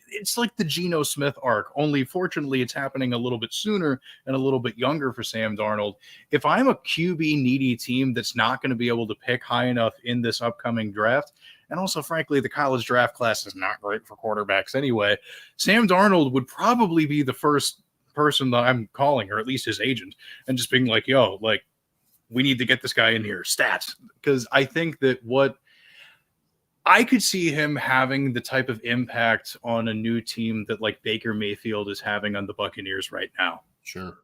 it's like the Geno Smith arc, only fortunately it's happening a little bit sooner and a little bit younger for Sam Darnold. If I'm a QB needy team that's not going to be able to pick high enough in this upcoming draft, and also, frankly, the college draft class is not great for quarterbacks anyway, Sam Darnold would probably be the first person that I'm calling, or at least his agent, and just being like, yo, like, we need to get this guy in here, stats. Because I think that what I could see him having the type of impact on a new team that like Baker Mayfield is having on the Buccaneers right now. Sure.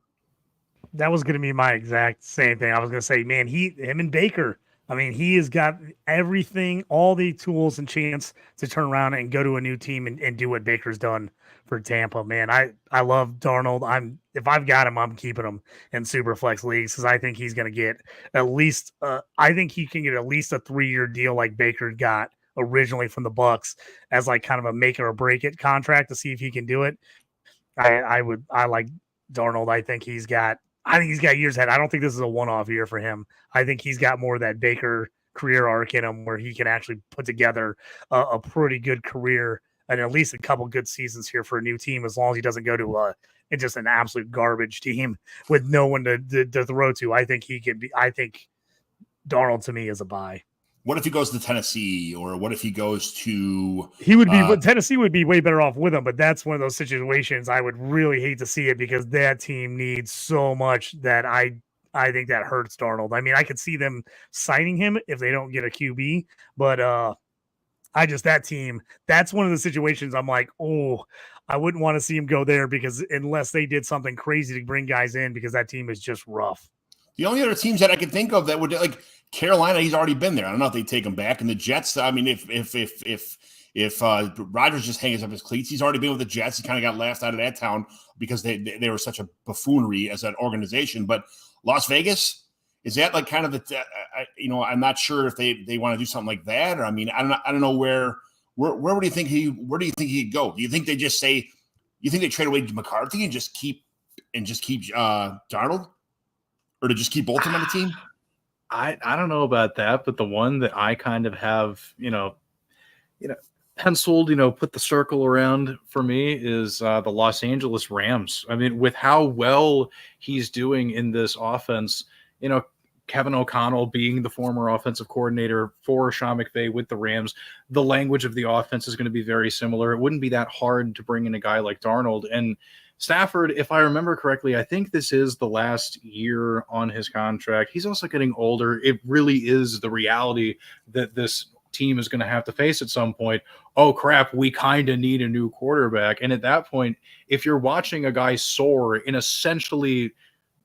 That was going to be my exact same thing. I was going to say, man, him and Baker, I mean, he has got everything, all the tools and chance to turn around and go to a new team and do what Baker's done for Tampa. Man, I love Darnold. If I've got him, I'm keeping him in super flex leagues because I think he's going to get at least I think he can get at least a 3-year deal like Baker got originally from the Bucks as like kind of a make it or break it contract to see if he can do it. I like Darnold. I think he's got years ahead. I don't think this is a one-off year for him. I think he's got more of that Baker career arc in him where he can actually put together a pretty good career and at least a couple good seasons here for a new team, as long as he doesn't go to just an absolute garbage team with no one to throw to. I think he can be. I think Darnold to me is a buy. what if he goes to Tennessee, or what if he goes to? He would be. Tennessee would be way better off with him, but that's one of those situations I would really hate to see it because that team needs so much that I think that hurts Darnold. I mean, I could see them signing him if they don't get a QB, but that team, that's one of the situations I'm like, oh, I wouldn't want to see him go there because unless they did something crazy to bring guys in because that team is just rough. The only other teams that I could think of that would, like Carolina, he's already been there. I don't know if they take him back. And the Jets, I mean, if Rodgers just hangs up his cleats, he's already been with the Jets. He kind of got laughed out of that town because they were such a buffoonery as an organization. But Las Vegas, is that like kind of I'm not sure if they want to do something like that, or I mean, I don't know where do you think he'd go? Do you think they just say, you think they trade away McCarthy and just keep Darnold, or to just keep Bolton on the team? I don't know about that, but the one that I kind of have, penciled, put the circle around for me is the Los Angeles Rams. I mean, with how well he's doing in this offense, Kevin O'Connell being the former offensive coordinator for Sean McVay with the Rams, the language of the offense is going to be very similar. It wouldn't be that hard to bring in a guy like Darnold. And Stafford, if I remember correctly, I think this is the last year on his contract. He's also getting older. It really is the reality that this team is going to have to face at some point. Oh, crap, we kind of need a new quarterback. And at that point, if you're watching a guy soar in essentially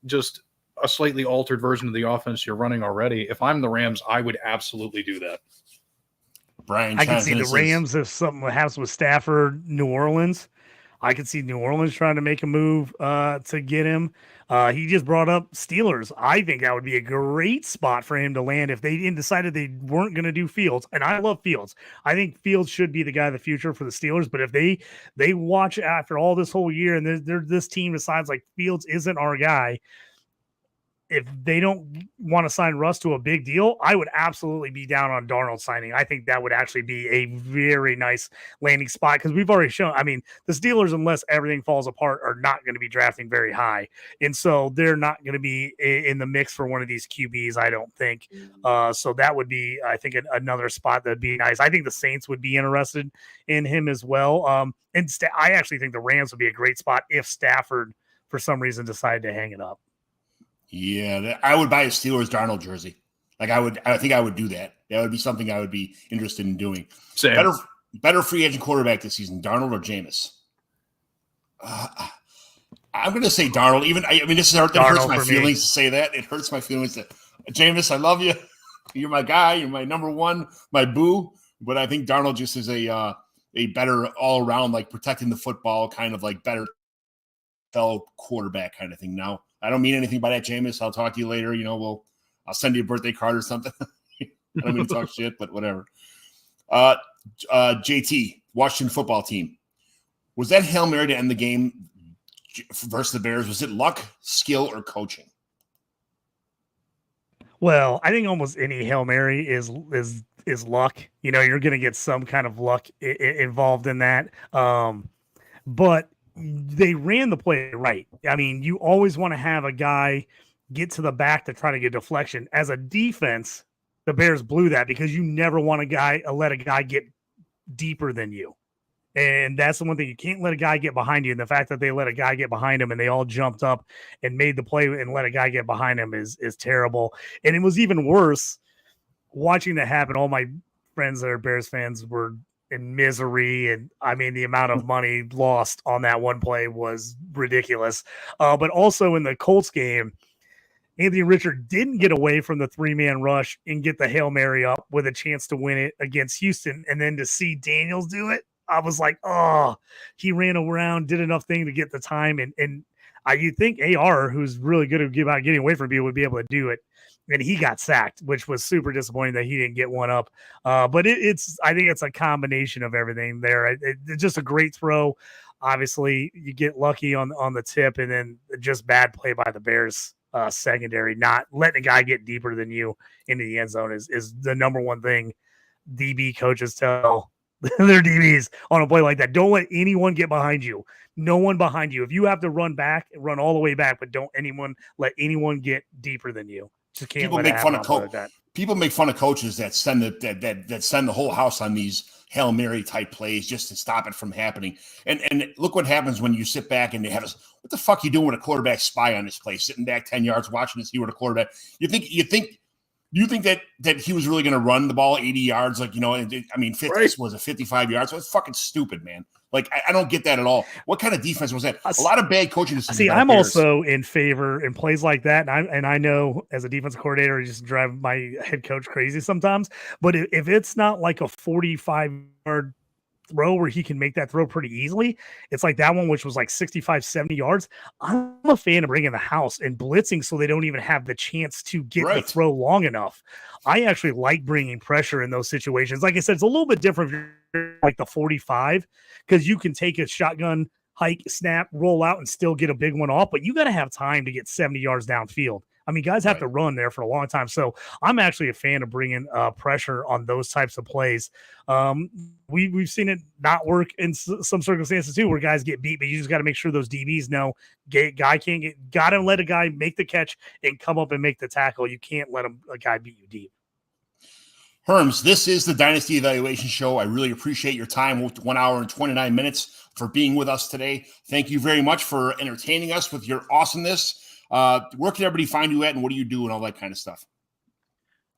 just a slightly altered version of the offense you're running already, if I'm the Rams, I would absolutely do that. Brian, I can see the Rams if something happens with Stafford, New Orleans. I could see New Orleans trying to make a move to get him. He just brought up Steelers. I think that would be a great spot for him to land if they decided they weren't going to do Fields. And I love Fields. I think Fields should be the guy of the future for the Steelers. But if they watch after all this whole year and this team decides like Fields isn't our guy, if they don't want to sign Russ to a big deal, I would absolutely be down on Darnold signing. I think that would actually be a very nice landing spot because we've already shown, I mean, the Steelers, unless everything falls apart, are not going to be drafting very high. And so they're not going to be in the mix for one of these QBs, I don't think. So that would be, I think, another spot that would be nice. I think the Saints would be interested in him as well. I actually think the Rams would be a great spot if Stafford, for some reason, decided to hang it up. Yeah, I would buy a Steelers Darnold jersey. Like I think I would do that. That would be something I would be interested in doing. Same. Better free agent quarterback this season, Darnold or Jameis? I'm going to say Darnold. This hurts my feelings to say that. It hurts my feelings that Jameis, I love you. You're my guy. You're my number one, my boo. But I think Darnold just is a better all around, like protecting the football, kind of like better fellow quarterback kind of thing. Now, I don't mean anything by that, Jameis. I'll talk to you later. I'll send you a birthday card or something. I don't mean to talk shit, but whatever. JT, Washington football team. Was that Hail Mary to end the game versus the Bears? Was it luck, skill, or coaching? Well, I think almost any Hail Mary is luck. You're going to get some kind of luck involved in that. But they ran the play right. I mean, you always want to have a guy get to the back to try to get deflection. As a defense, the Bears blew that because you never want let a guy get deeper than you. And that's the one thing. You can't let a guy get behind you. And the fact that they let a guy get behind him and they all jumped up and made the play and let a guy get behind him is terrible. And it was even worse watching that happen. All my friends that are Bears fans were in misery, and I mean the amount of money lost on that one play was ridiculous. But also in the Colts game, Anthony Richard didn't get away from the 3-man rush and get the Hail Mary up with a chance to win it against Houston, and then to see Daniels do it, I was like, oh, he ran around, did enough thing to get the time, and you'd think AR, who's really good about getting away from you, would be able to do it. And he got sacked, which was super disappointing that he didn't get one up. But I think it's a combination of everything there. It's just a great throw. Obviously, you get lucky on the tip, and then just bad play by the Bears secondary. Not letting a guy get deeper than you into the end zone is the number one thing DB coaches tell their DBs on a play like that. Don't let anyone get behind you. No one behind you. If you have to run back, run all the way back, but don't let anyone get deeper than you. Just can't People make fun of people make fun of coaches that send that send the whole house on these Hail Mary type plays just to stop it from happening. And look what happens when you sit back and they have us. What the fuck are you doing with a quarterback spy on this play, sitting back 10 yards watching to see where the quarterback? Do you think that he was really going to run the ball 80 yards? Like, 50 was a 55 yards. So it's fucking stupid, man. Like, I don't get that at all. What kind of defense was that? A lot of bad coaching decisions. See, I'm also in favor in plays like that. And I know as a defensive coordinator, I just drive my head coach crazy sometimes. But if it's not like a 45-yard throw where he can make that throw pretty easily, it's like that one, which was like 65, 70 yards. I'm a fan of bringing the house and blitzing so they don't even have the chance to get the throw long enough. I actually like bringing pressure in those situations. Like I said, it's a little bit different if you're like the 45, because you can take a shotgun, hike, snap, roll out, and still get a big one off, but you got to have time to get 70 yards downfield. I mean, guys have to run there for a long time. So I'm actually a fan of bringing pressure on those types of plays. We've seen it not work in some circumstances too, where guys get beat, but you just got to make sure those DBs know got to let a guy make the catch and come up and make the tackle. You can't let a guy beat you deep. Herms, this is the Dynasty Evaluation Show. I really appreciate your time, 1 hour and 29 minutes, for being with us today. Thank you very much for entertaining us with your awesomeness. Where can everybody find you at, and what do you do, and all that kind of stuff?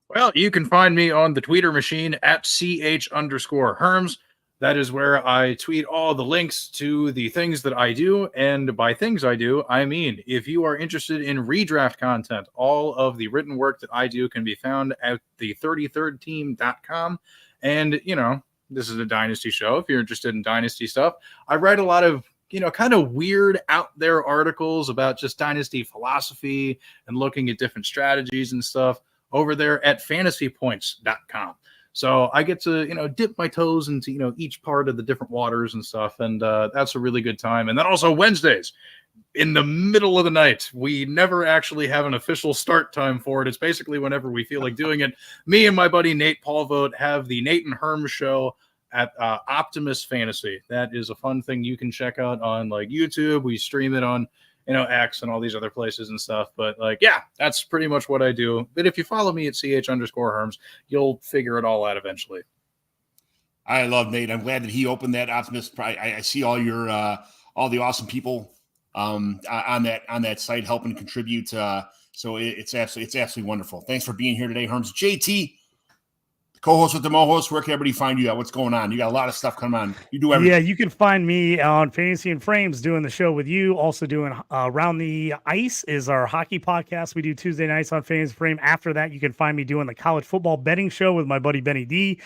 Well, you can find me on the Twitter machine at ch_Herms. That is where I tweet all the links to the things that I do. And by things I do, I mean, if you are interested in redraft content, all of the written work that I do can be found at the 33rdteam.com. And, this is a Dynasty show. If you're interested in Dynasty stuff, I write a lot of kind of weird out there articles about just Dynasty philosophy and looking at different strategies and stuff over there at fantasypoints.com. So I get to, dip my toes into, each part of the different waters and stuff. And that's a really good time. And then also Wednesdays in the middle of the night, we never actually have an official start time for it. It's basically whenever we feel like doing it. Me and my buddy Nate Paulvote have the Nate and Herm show at Optimus Fantasy. That is a fun thing you can check out on like YouTube. We stream it on X and all these other places and stuff. But that's pretty much what I do. But if you follow me at ch_Herms, you'll figure it all out eventually. I love Nate. I'm glad that he opened that Optimus. I see all your all the awesome people on that site helping contribute. So it's absolutely wonderful. Thanks for being here today, Herms. JT, co-host with the Mohos, where can everybody find you at? What's going on? You got a lot of stuff coming on. You do everything. Yeah, you can find me on Fantasy and Frames doing the show with you. Also doing Around the Ice is our hockey podcast. We do Tuesday nights on Fantasy Frame. After that, you can find me doing the college football betting show with my buddy Benny D.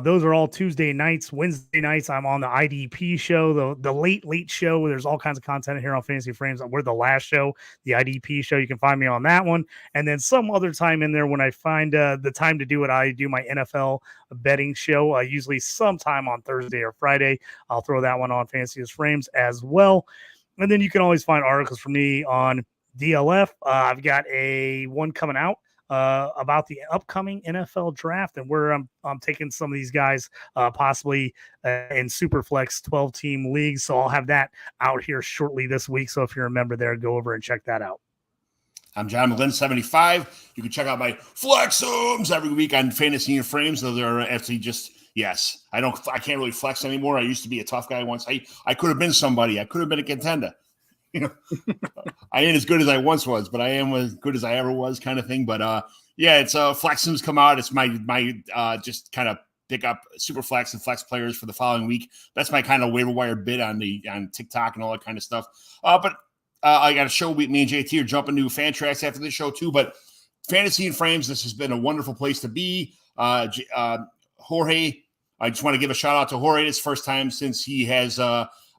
Those are all Tuesday nights. Wednesday nights, I'm on the IDP show, the late show, where there's all kinds of content here on Fantasy Frames. We're the last show, the IDP show. You can find me on that one. And then some other time in there when I find the time to do it, I do my NFL betting show, usually sometime on Thursday or Friday. I'll throw that one on Fantasy Frames as well. And then you can always find articles from me on DLF. I've got one coming out about the upcoming NFL draft and where I'm taking some of these guys possibly in Superflex 12-team leagues. So I'll have that out here shortly this week. So if you're a member there, go over and check that out. I'm John McGlynn, 75. You can check out my Flexums every week on Fantasy and Frames. So they're actually just, yes, I can't really flex anymore. I used to be a tough guy once. I could have been somebody. I could have been a contender. I ain't as good as I once was, but I am as good as I ever was, kind of thing. But it's Flexums come out. It's my just kind of pick up super flex and flex players for the following week. That's my kind of waiver wire bid on TikTok and all that kind of stuff. But I got a show. Me and JT are jumping to fan tracks after this show too. But Fantasy and Frames, this has been a wonderful place to be. Jorge, I just want to give a shout out to Jorge. It's first time since he has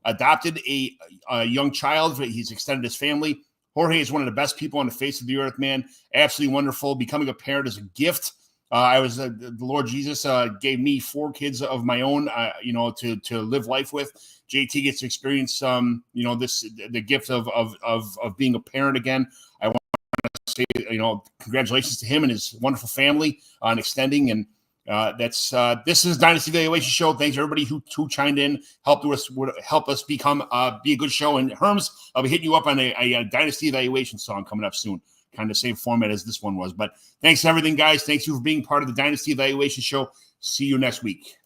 adopted a young child. He's extended his family. Jorge is one of the best people on the face of the earth, man. Absolutely wonderful. Becoming a parent is a gift. The Lord Jesus gave me 4 kids of my own, to live life with. JT gets to experience, the gift of being a parent again. I want to say, congratulations to him and his wonderful family on extending. And this is Dynasty Evaluation Show. Thanks to everybody who chimed in, help us become be a good show. And Herms, I'll be hitting you up on a Dynasty Evaluation song coming up soon. kind of same format as this one was. But thanks for everything, guys. Thanks you for being part of the Dynasty Evaluation Show. See you next week.